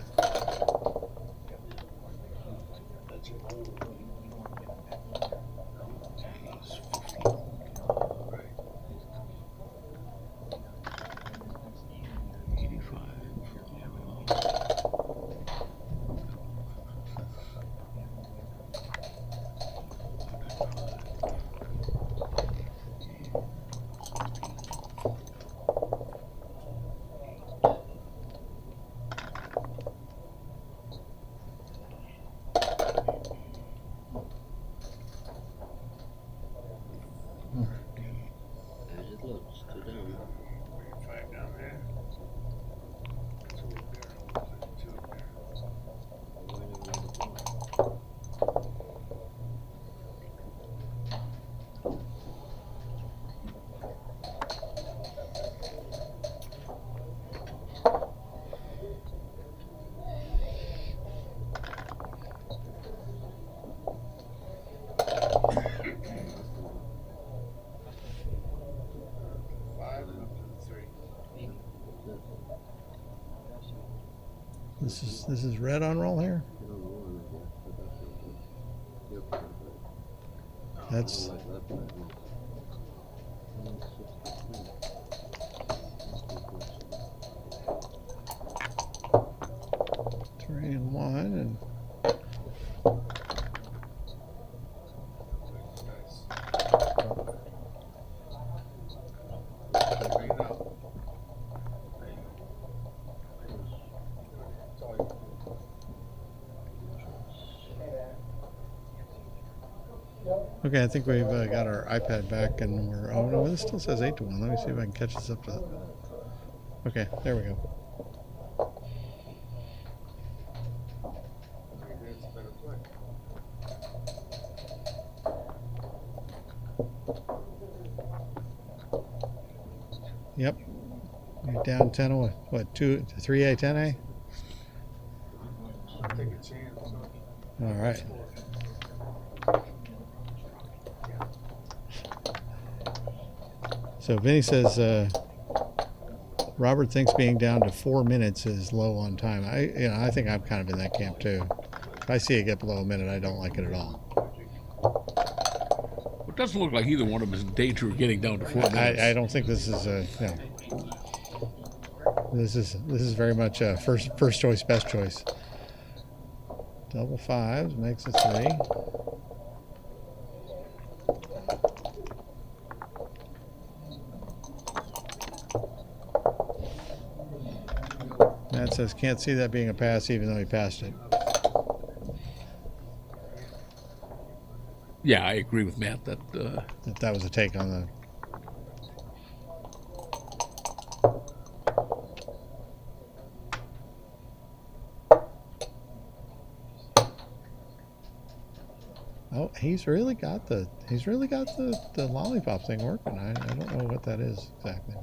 This is red on roll here. No, That's three and one, and okay, I think we've got our iPad back, and we're. Oh no, this still says 8-1. Let me see if I can catch this up to. Okay, there we go. Yep. You're down 10 away. What, 3A, 10A? Take a chance. All right. So Vinny says Robert thinks being down to 4 minutes is low on time. I think I'm kind of in that camp too. If I see it get below a minute, I don't like it at all. It doesn't look like either one of them is in danger of getting down to 4 minutes. I don't think this is no. This is very much first choice, best choice. Double fives makes it 3. Matt says can't see that being a pass even though he passed it. Yeah, I agree with Matt that that was a take on the. Oh, he's really got the lollipop thing working. I don't know what that is exactly.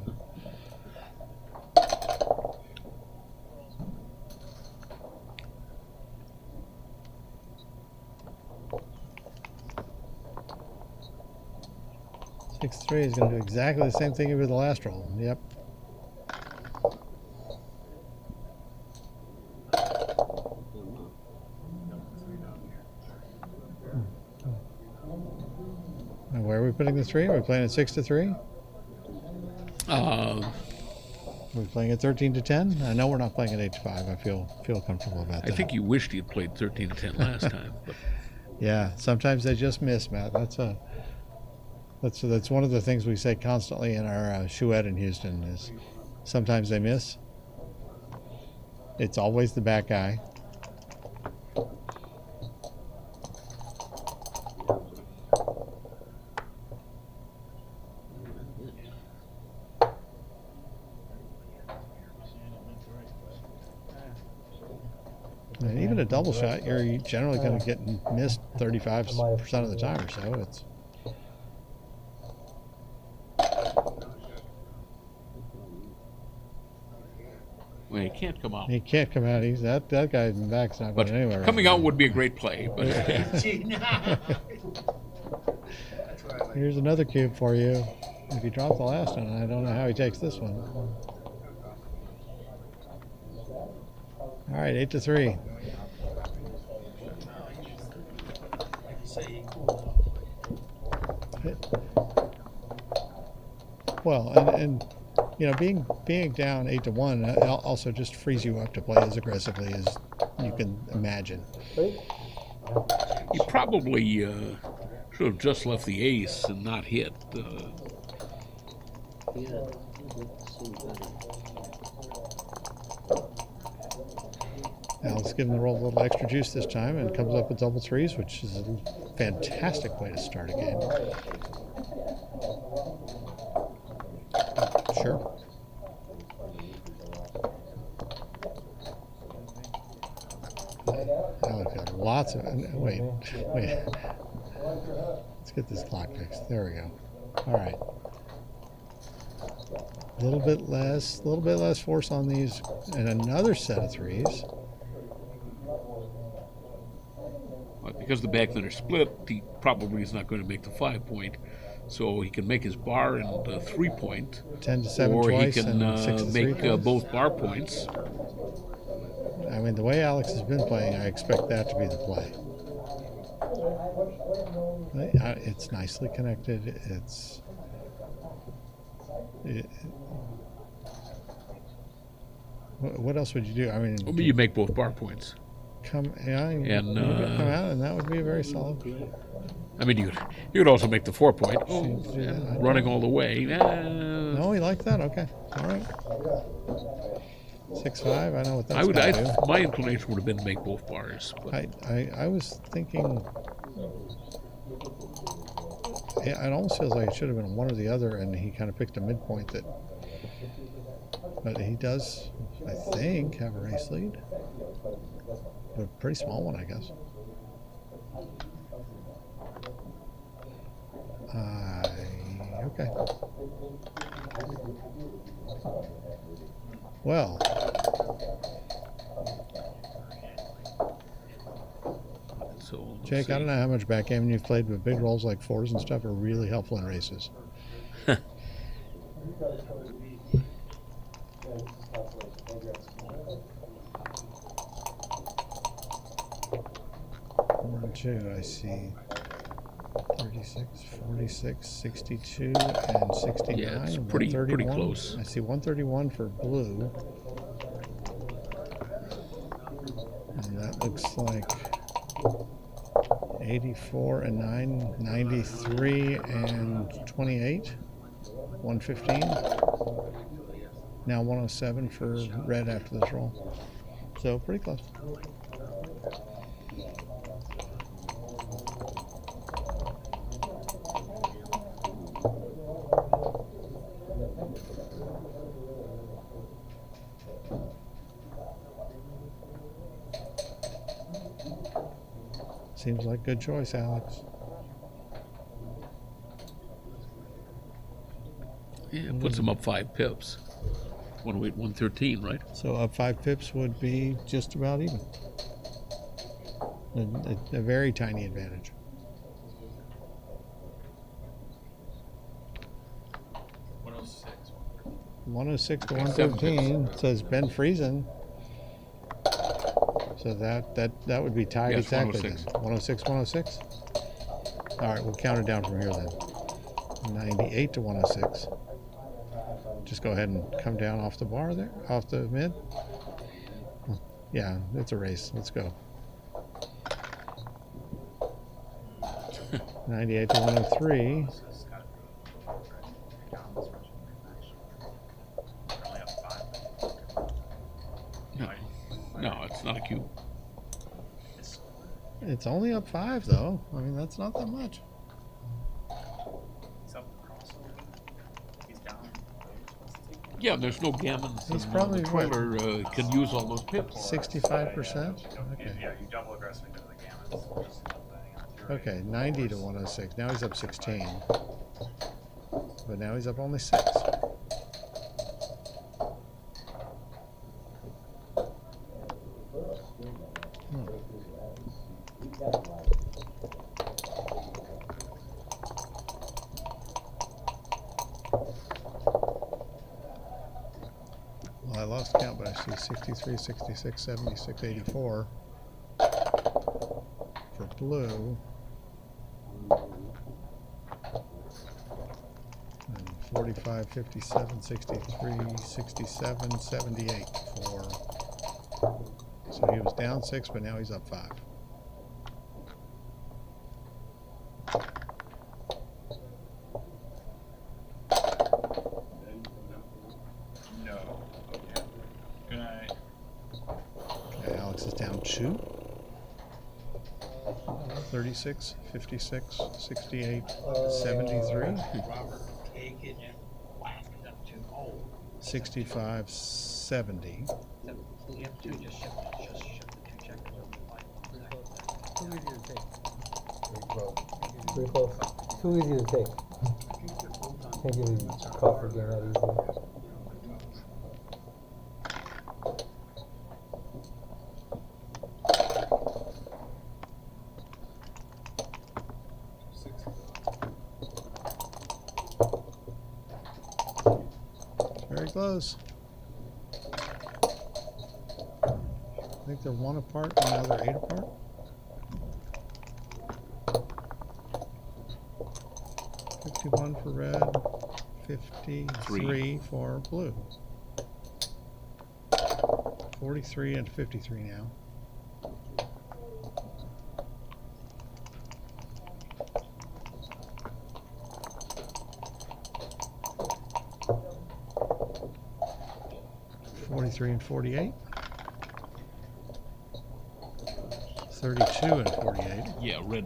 Six 3 is going to do exactly the same thing he did with the last roll. Yep. And where are we putting the 3? Are we playing at 6-3? Are we playing at 13-10? I know we're not playing at 8-5. I feel comfortable about that. I think you wished you had played 13-10 last time. But. Yeah, sometimes they just miss, Matt. That's one of the things we say constantly in our Chouette in Houston is sometimes they miss. It's always the back guy. And even a double shot, you're generally going to get missed 35% of the time or so. It's well, he can't come out. He can't come out. He's that guy in the back's not going anywhere. Coming out would be a great play. But here's another cube for you. If he dropped the last one, I don't know how he takes this one. All right, 8-3. Well, and you know, being down 8-1 also just frees you up to play as aggressively as you can imagine. He probably should have just left the ace and not hit. Now let's give him the roll a little extra juice this time, and comes up with double 3s, which is a fantastic way to start a game. Sure. Alex got lots of. Wait. Let's get this clock fixed. There we go. All right. A little bit less force on these, and another set of 3s. Because the backmen are split, he probably is not going to make the 5-point. So he can make his bar and 3-point. 10-7 or twice, he can and 6-3 make twice. both bar points. I mean, the way Alex has been playing, I expect that to be the play. It's nicely connected. What else would you do? I mean, You make both bar points. Come out, and that would be a very solid. I mean, you could also make the 4 point. Running all the way. No, he liked that. Okay, all right. 6-5. I know what that's going to do. My inclination would have been to make both bars. But. I was thinking. It almost feels like it should have been one or the other, and he kind of picked a midpoint that. But he does, I think, have a race lead. A pretty small one, I guess. Okay. Well. So Jake, I don't know how much backgammon you've played, but big rolls like 4s and stuff are really helpful in races. I see 36, 46, 62, and 69. Yeah, it's pretty close. I see 131 for blue. And that looks like 84 and 9, 93 and 28, 115. Now 107 for red after this roll. So pretty close. Seems like a good choice, Alex. Yeah, it puts him up 5 pips. 108, 113, right? So up 5 pips would be just about even. A very tiny advantage. 106 to 113 says Ben Friesen. So that would be tied exactly. 106, 106. All right, we'll count it down from here then. 98 to 106. Just go ahead and come down off the bar there, off the mid. Yeah, it's a race. Let's go. 98 to 103. No, it's not a cube. It's only up 5 though. I mean, that's not that much. Yeah, there's no gammons. He's probably the trailer can use all those pips. 65%. Okay. Yeah, you double aggressive into the gammons. Okay, 90 to 106. Now he's up 16. But now he's up only 6. Well, I lost count, but I see 63, 66, 76, 84 for blue. And 45, 57, 63, 67, 78 for. So he was down 6, but now he's up 5. No. Okay. Good night. Okay, Alex is down 2. 36, 56, 68, 73. Robert, take it and whack it up to 65, 70. You have to just shift the 2 checkers over Too easy to take. Pretty close. Too easy to take. Can't give you a call for getting that easy. Very close. I think they're 1 apart and now they're 8 apart. 51 for red, 53 for blue. 43 and 53 now. And 48. 32 and 48. Yeah, red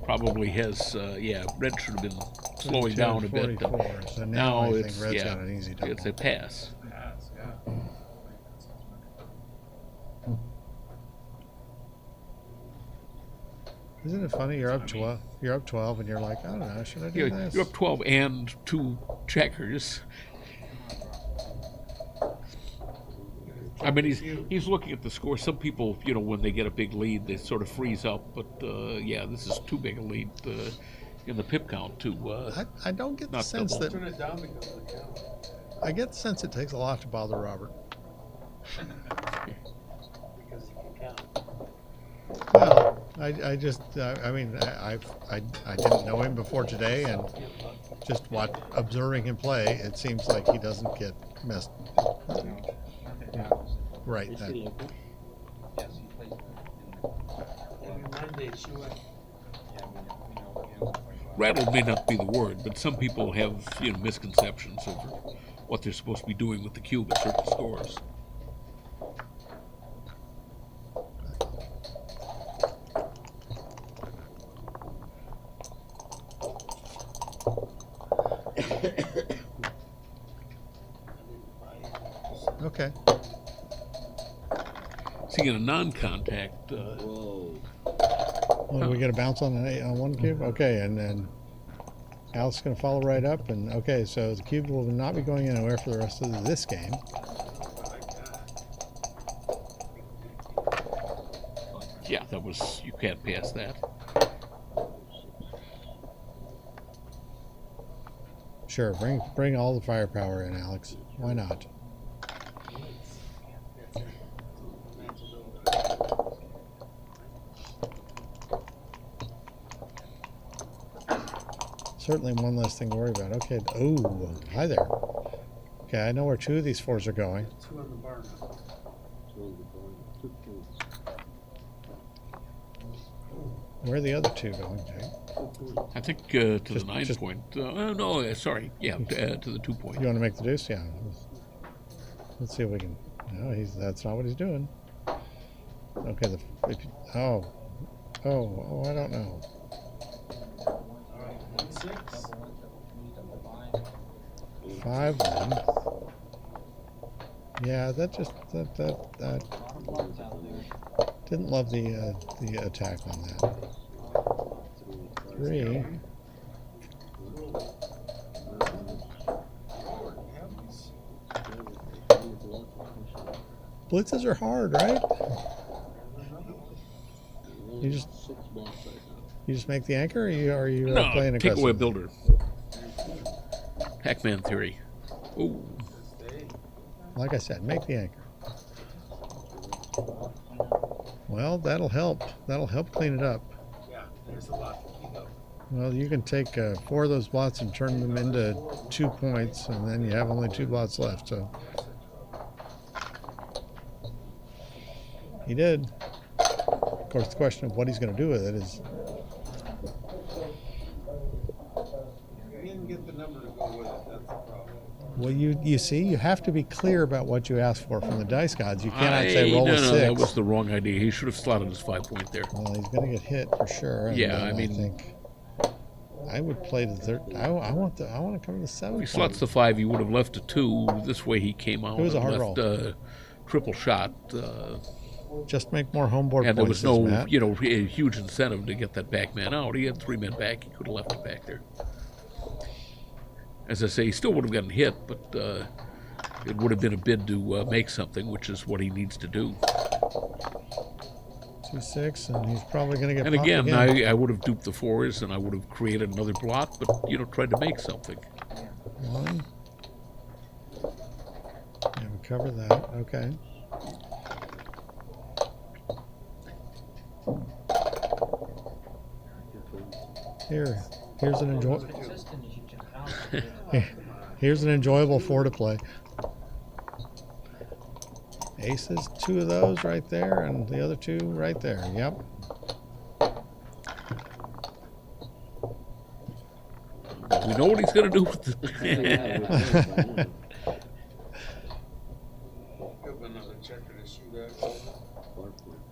probably has. Yeah, red should have been slowing down a bit. So now I think it's red's got an easy double. It's a pass. Isn't it funny? You're up 12. You're up 12, and you're like, I don't know. Should I do this? You're up 12 and 2 checkers. I mean, he's looking at the score. Some people, when they get a big lead, they sort of freeze up. But yeah, this is too big a lead in the pip count to. I don't get the sense that. Turn it down because of the count. I get the sense it takes a lot to bother Robert. Because he can count. Well, I just, I mean, I didn't know him before today, and just observing him play, it seems like he doesn't get messed. Right. Yes, he plays. Every Monday, she went. Rattled may not be the word, but some people have misconceptions over what they're supposed to be doing with the cube at certain scores. Okay. Seeing a non-contact. Well, we get a bounce on one cube? Okay, and then Alex is going to follow right up. And okay, so the cube will not be going anywhere for the rest of this game. Yeah, you can't pass that. Sure, bring all the firepower in, Alex. Why not? Certainly one less thing to worry about. Okay. Oh, hi there. Okay, I know where 2 of these 4s are going. 2 on the bar now. Where are the other 2 going, Jake? I think to the 9 point. No, sorry. Yeah, to the 2 point. You want to make the deuce? Yeah. Let's see if we can. No, that's not what he's doing. Okay. I don't know. 6. 5 1. Yeah, that didn't love the attack on that. 3. Blitzes are hard, right? You just make the anchor, or you playing aggressive? Take away a builder. Pac-Man theory. Ooh. Like I said, make the anchor. Well, that'll help. That'll help clean it up. Yeah, there's a lot to clean up. Well, you can take 4 of those blots and turn them into 2 points, and then you have only 2 blots left. So he did. Of course, the question of what he's going to do with it is. You didn't get the number to go with it. That's the problem. Well, you see, you have to be clear about what you ask for from the dice gods. You cannot say roll a 6. That was the wrong idea. He should have slotted his 5 point there. Well, he's going to get hit for sure. Yeah, I think I would play the third. I want to cover the 7. If he slots the 5, he would have left a 2. This way, he came out. It was a hard left, roll. Triple shot. Just make more homeboard and points. And there was no, Matt. A huge incentive to get that back man out. He had 3 men back. He could have left it back there. As I say, he still would have gotten hit, but it would have been a bid to make something, which is what he needs to do. 2-6, and he's probably going to get. And popped again, I would have duped the 4s, and I would have created another blot, but tried to make something. 1. Yeah, we cover that. Okay. Here's an enjoy. Here's an enjoyable 4 to play. Aces, 2 of those right there, and the other 2 right there. Yep. We know what he's going to do with it.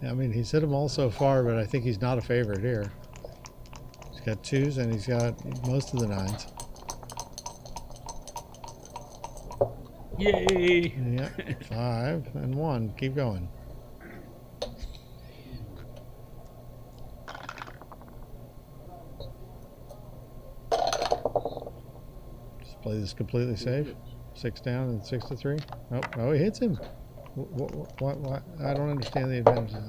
I mean, he's hit them all so far, but I think he's not a favorite here. He's got 2s and he's got most of the 9s. Yay! Yep, 5 and 1. Keep going. Just play this completely safe. 6 down and 6 to 3. Oh, oh, he hits him. What? I don't understand the advantage of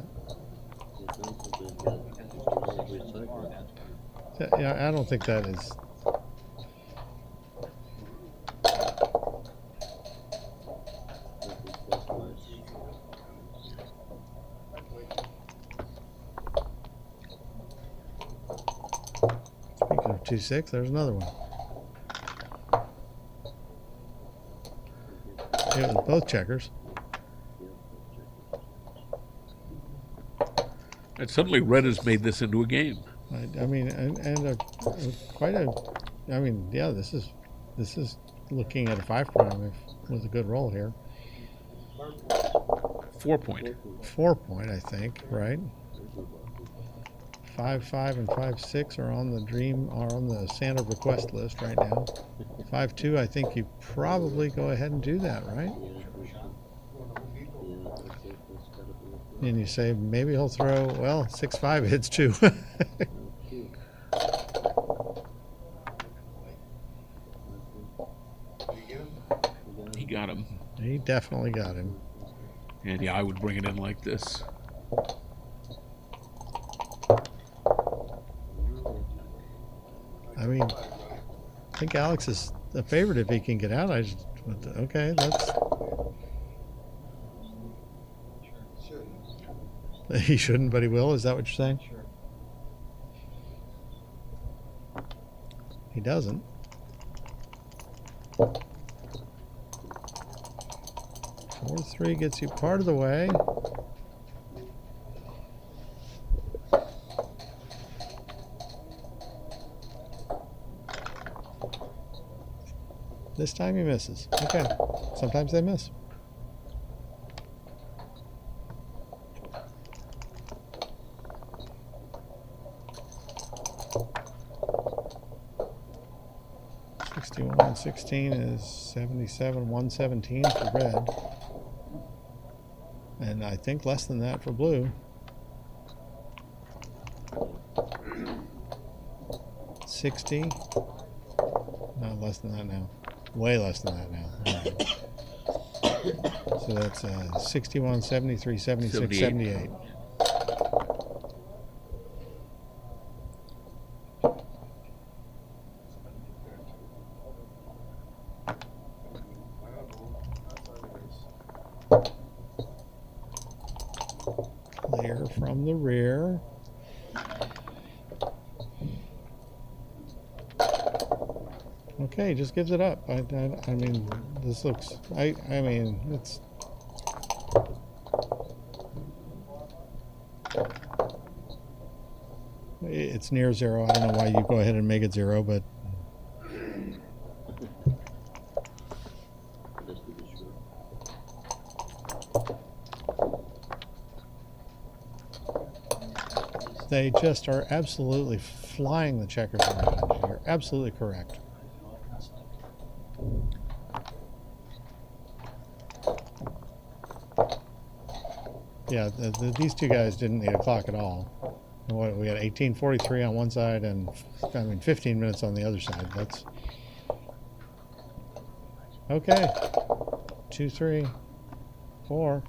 that. Yeah, I don't think that is. Speaking of 2-6, there's another one. It was both checkers. And suddenly red has made this into a game. I mean, quite a. I mean, yeah, this is looking at a 5 prime with a good roll here. 4 point. 4 point, I think, right? 5-5 and 5-6 are on the Santa request list right now. 5-2, I think you probably go ahead and do that, right? And you say maybe he'll throw, well, 6-5 hits 2. He got him. He definitely got him. And yeah, I would bring it in like this. I mean, I think Alex is a favorite if he can get out. Okay, that's. He shouldn't, but he will. Is that what you're saying? Sure. He doesn't. 4-3 gets you part of the way. This time he misses. Okay. Sometimes they miss. And 16 is 77, 117 for red. And I think less than that for blue. 60. No, less than that now. Way less than that now. All right. So that's 61, 73, 76, 78. Clear from the rear. Okay, just gives it up. I mean, this looks. I mean, it's near 0. I don't know why you go ahead and make it 0, but. They just are absolutely flying the checkers around. You're absolutely correct. Yeah, these two guys didn't need a clock at all. What, we had 18:43 on one side and 15 minutes on the other side. That's okay. 2, 3, 4.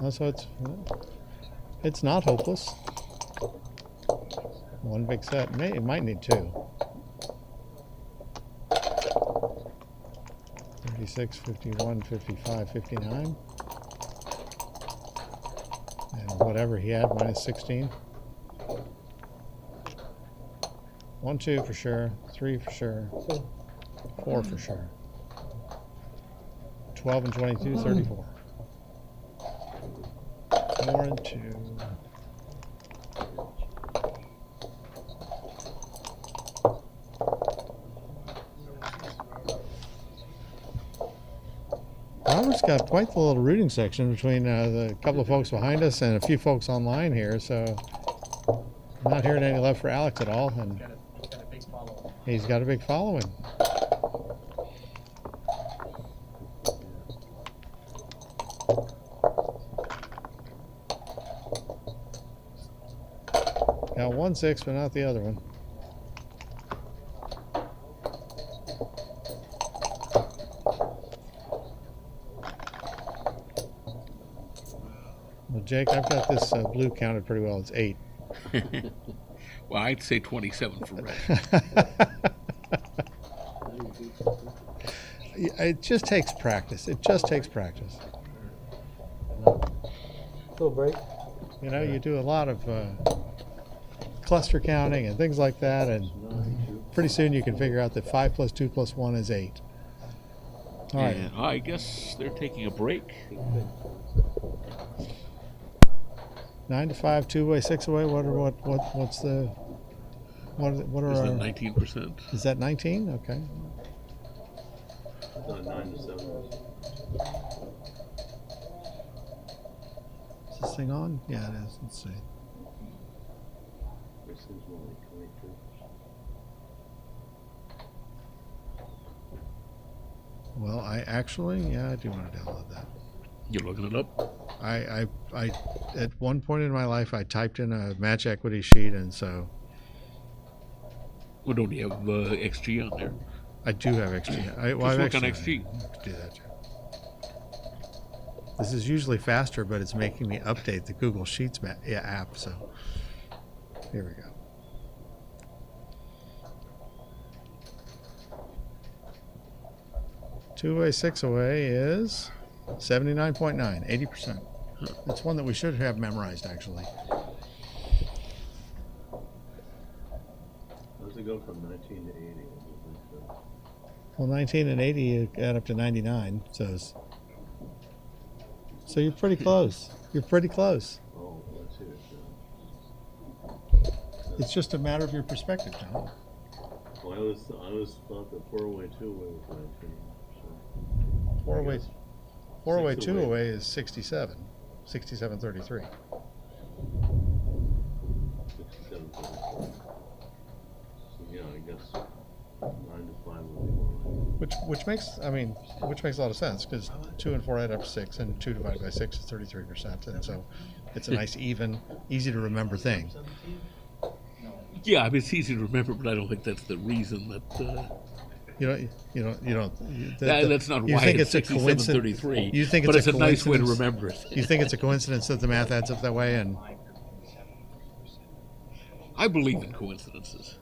Oh, so it's not hopeless. One big set. It might need 2. 36, 51, 55, 59. And whatever he had, minus 16. 1, 2 for sure. 3 for sure. 4 for sure. 12 and 22, 34. 4 and 2. Robert's got quite the little rooting section between the couple of folks behind us and a few folks online here, so I'm not hearing any love for Alex at all, and he's got a big following. Got 1-6, but not the other one. Well, Jake, I've got this blue counted pretty well. It's 8. Well, I'd say 27 for red. It just takes practice. It just takes practice. Little break. You know, you do a lot of cluster counting and things like that, and pretty soon you can figure out that 5 plus 2 plus 1 is 8. All right. And I guess they're taking a break. 9 to 5, 2 away, 6 away. What are Is our that 19%? Is that 19? Okay. 9 to 7. Is this thing on? Yeah, it is. Let's see. This is more like 22. Well, I do want to download that. You're looking it up? I at one point in my life I typed in a match equity sheet, and so. Well, don't you have XG on there? I do have XG. Just look on XG. Do that too. This is usually faster, but it's making me update the Google Sheets app. So here we go. Two away, 6 away is 79.9, 80%. It's one that we should have memorized, actually. How does it go from 19 to 80? Well, 19 and 80 you add up to 99, so you're pretty close. You're pretty close. Oh, let's see it. It's just a matter of your perspective, John. Well, I always thought that 4 away, 2 away was 19. So 4 away, 4 away, 2 away. away is 67. 67.33. 67. So yeah, I guess 9 to 5 would be more like. Which makes a lot of sense, because 2 and 4 add up to 6, and 2 divided by 6 is 33%, and so it's a nice, even, easy to remember thing. Yeah, I mean, it's easy to remember, but I don't think that's the reason that. That's not you why think it's a coincidence. 67.33. You think but it's a nice way to remember it. You think it's a coincidence that the math adds up that way, and I believe in coincidences.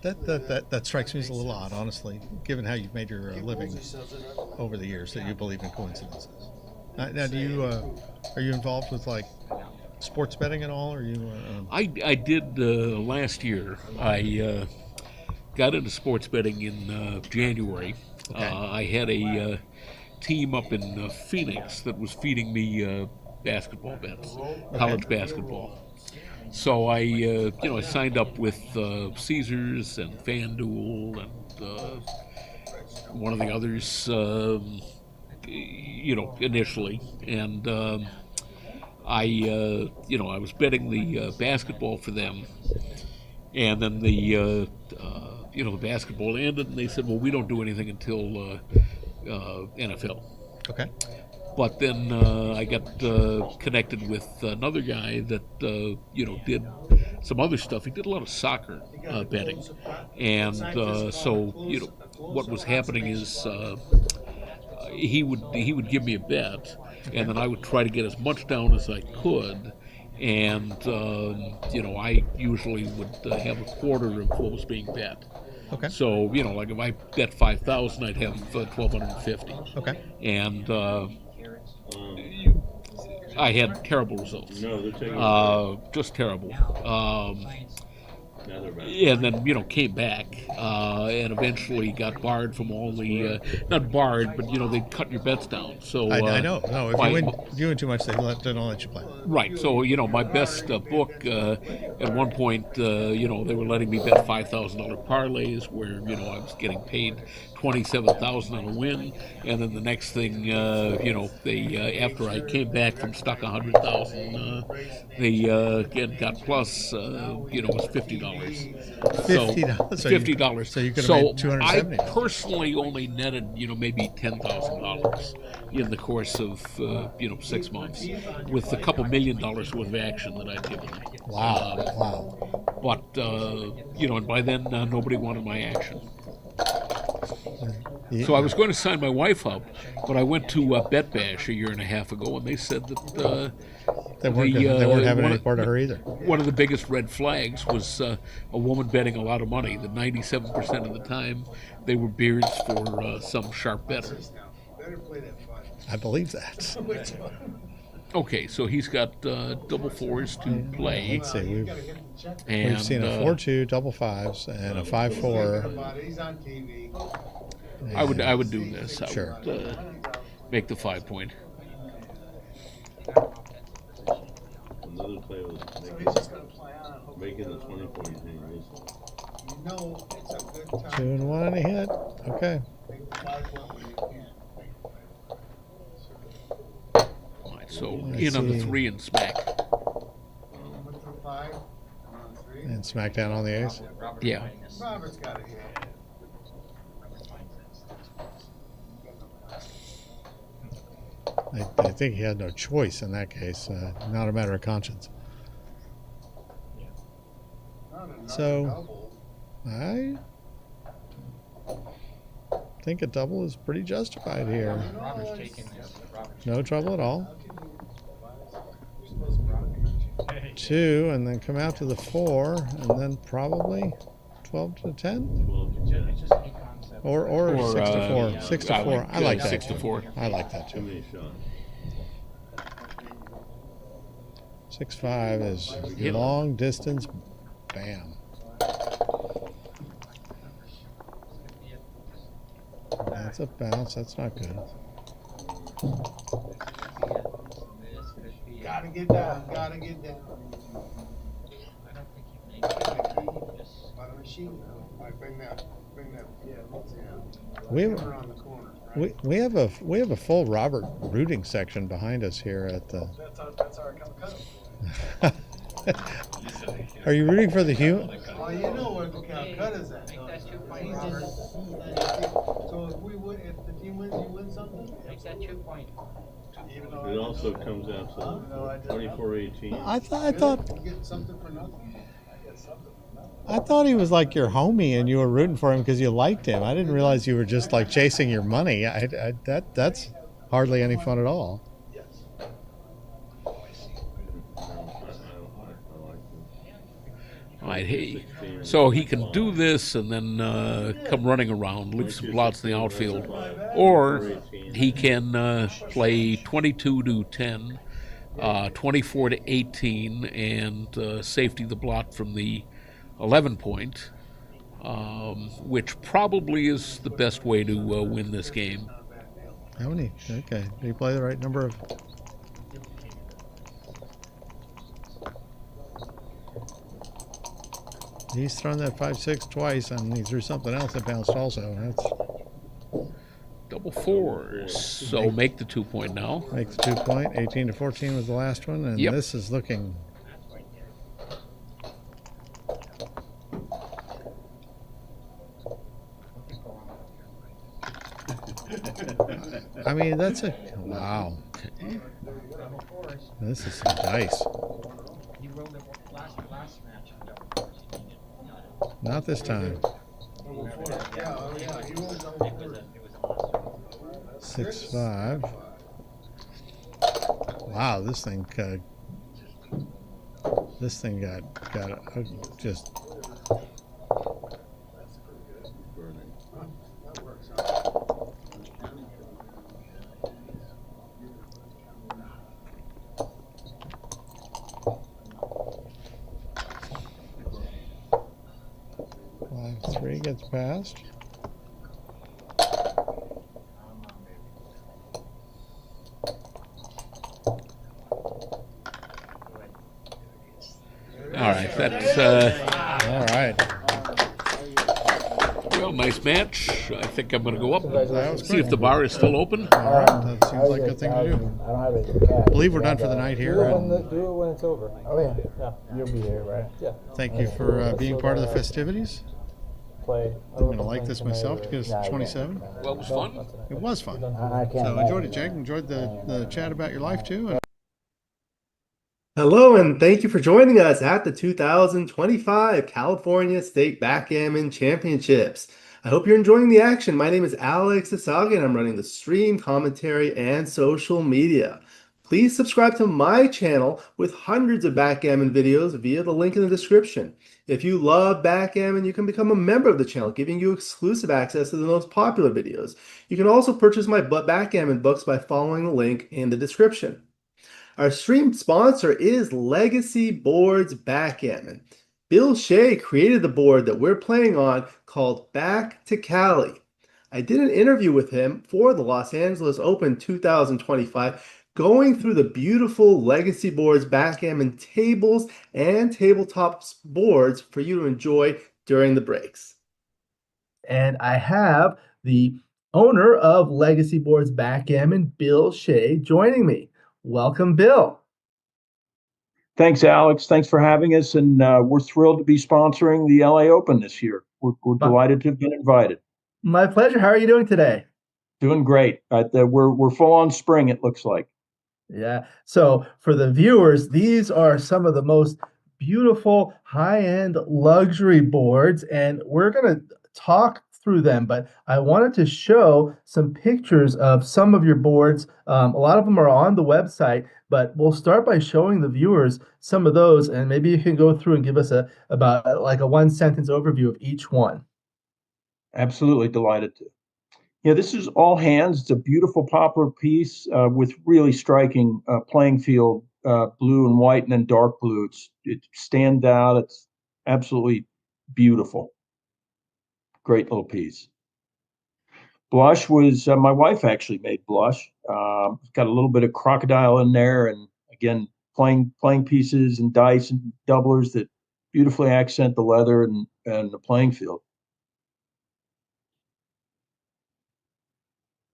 That strikes me as a little odd, honestly, given how you've made your living over the years, that you believe in coincidences. Now, do you are you involved with like sports betting at all? Or you? I did last year. I got into sports betting in January. Okay. I had a team up in Phoenix that was feeding me basketball bets, college basketball. So I signed up with Caesars and FanDuel and one of the others, initially, and I was betting the basketball for them, and then the basketball ended, and they said, well, we don't do anything until NFL. Okay. But then I got connected with another guy that did some other stuff. He did a lot of soccer betting, and so what was happening is he would give me a bet, and then I would try to get as much down as I could, and I usually would have a quarter of what was being bet. Okay. So like if I bet 5,000, I'd have 1,250. Okay. And I had terrible results. No, they're taking Just terrible. now they're back. And then, came back and eventually got barred from all the, not barred, but, they cut your bets down. So I know. No, if my- you win too much, they don't let you play. Right. So, my best book, at one point, they were letting me bet $5,000 parlays where, I was getting paid $27,000 on a win. And then the next thing, they, after I came back from stuck $100,000, they again got plus, was $50. $50. So $50. So you could have made I $270. personally only netted, maybe $10,000 in the course of, 6 months with a couple $1 million worth of action that I'd given them. Wow. But, and by then nobody wanted my action. Yeah. So I was going to sign my wife up, but I went to Bet Bash a year and a half ago, and they said that They weren't having any part of her either. one of the biggest red flags was a woman betting a lot of money. That 97% of the time they were beards for some sharp better. I believe that. Okay, so he's got double fours to play. Let's see. And, We've seen a 4-2, double fives, and a 5-4. I would do this. I Sure. would make the 5 point. Another play was making the 20-point thing recently. It's a good time. 2 and 1 and a hit. Okay. All right, so Let's in on the see. 3 and smack. And smack down on the ace. Yeah. Robert's got it here. I think he had no choice in that case. Not a matter of conscience. So, I think a double is pretty justified here. No trouble at all. 2, and then come out to the 4, and then probably 12 to 10? Or 6 to 4. 6 to 4. I like that. 6 to 4. I like that Too too. many shots. 6-5 is long distance. Bam. That's a bounce. That's not good. Gotta get down. Gotta get down. By the machine. Like, bring that. Yeah. We have, Around the corner. Right? we have a full Robert rooting section behind us here at the. That's our cut. Are you rooting for the human? Oh, you know where the cut is at. So if if the team wins, you win something. Make that 2 point. It also comes out to 24-18. I thought You get something for nothing. I get something for nothing. I thought he was like your homie and you were rooting for him because you liked him. I didn't realize you were just like chasing your money. That's hardly any fun at all. All right, so he can do this and then come running around, leave some blots in the outfield, or he can play 22 to 10, 24 to 18, and safety the blot from the 11 point, which probably is the best way to win this game. How many? Okay, did you play the right number of? He's thrown that 5-6 twice, and he threw something else that bounced also. That's Double fours, so make the 2 point now. make the 2 point. 18 to 14 was the last one, and Yep. this is looking. I mean, that's a wow. This is some dice. You rolled it last match. Not this time. Yeah, he rolled double fours. 6-5. Wow, this thing got just. 5-3 gets past. All right, that's all right. Well, nice match. I think I'm going to go up That was and see great. if the bar is still open. All right, that seems like a good thing to do. I don't have it. I believe we're done for the night here. And Do it when it's over. Oh yeah. You'll be here, right? Yeah. thank you for being part of the festivities. Play. I'm going to like this myself because it's 27. Well, it was fun. It was fun. I can't. So enjoyed it, Jake. Enjoyed the chat about your life too. And Hello, and thank you for joining us at the 2025 California State Backgammon Championships. I hope you're enjoying the action. My name is Alex Eshaghian. I'm running the stream, commentary, and social media. Please subscribe to my channel with hundreds of backgammon videos via the link in the description. If you love backgammon, you can become a member of the channel, giving you exclusive access to the most popular videos. You can also purchase my backgammon books by following the link in the description. Our stream sponsor is Legacy Boards Backgammon. Bill Shea created the board that we're playing on called Back to Cali. I did an interview with him for the Los Angeles Open 2025, going through the beautiful Legacy Boards Backgammon tables and tabletop boards for you to enjoy during the breaks. And I have the owner of Legacy Boards Backgammon, Bill Shea, joining me. Welcome, Bill. Thanks, Alex. Thanks for having us, and we're thrilled to be sponsoring the LA Open this year. We're delighted to have been invited. My pleasure. How are you doing today? Doing great. We're full on spring, it looks like. Yeah. So for the viewers, these are some of the most beautiful high-end luxury boards, and we're going to talk through them, but I wanted to show some pictures of some of your boards. A lot of them are on the website, but we'll start by showing the viewers some of those, and maybe you can go through and give us about like a one-sentence overview of each one. Absolutely delighted to. Yeah, this is All Hands. It's a beautiful poplar piece with really striking playing field, blue and white, and then dark blue. It stands out. It's absolutely beautiful. Great little piece. Blush was my wife actually made blush. Got a little bit of crocodile in there, and again playing pieces and dice and doublers that beautifully accent the leather and the playing field.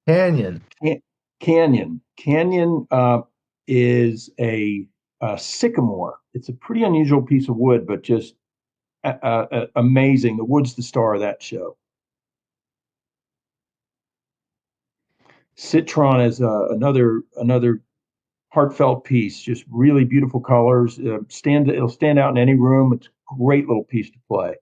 Canyon is a sycamore. It's a pretty unusual piece of wood, but just amazing. The wood's the star of that show. Citron is another heartfelt piece. Just really beautiful colors. It'll stand out in any room. It's a great little piece to play.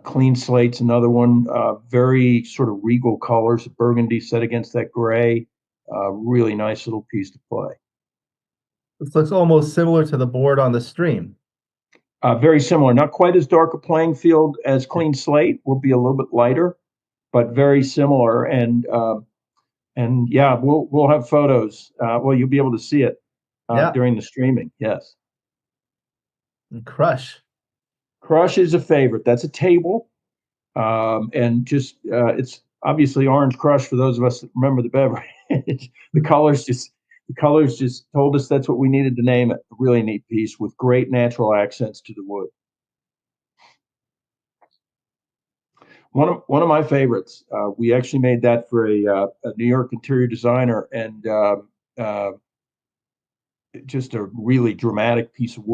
Clean Slate's another one. Very sort of regal colors. Burgundy set against that gray. Really nice little piece to play. This looks almost similar to the board on the stream. Very similar. Not quite as dark a playing field as Clean Slate. Will be a little bit lighter, but very similar. And yeah, we'll have photos. Well, you'll be able to see it during the streaming. Yes. And Crush is a favorite. That's a table, and just it's obviously Orange Crush for those of us that remember the beverage. The colors just told us that's what we needed to name it. A really neat piece with great natural accents to the wood. One of my favorites. We actually made that for a New York interior designer, and just a really dramatic piece of wood.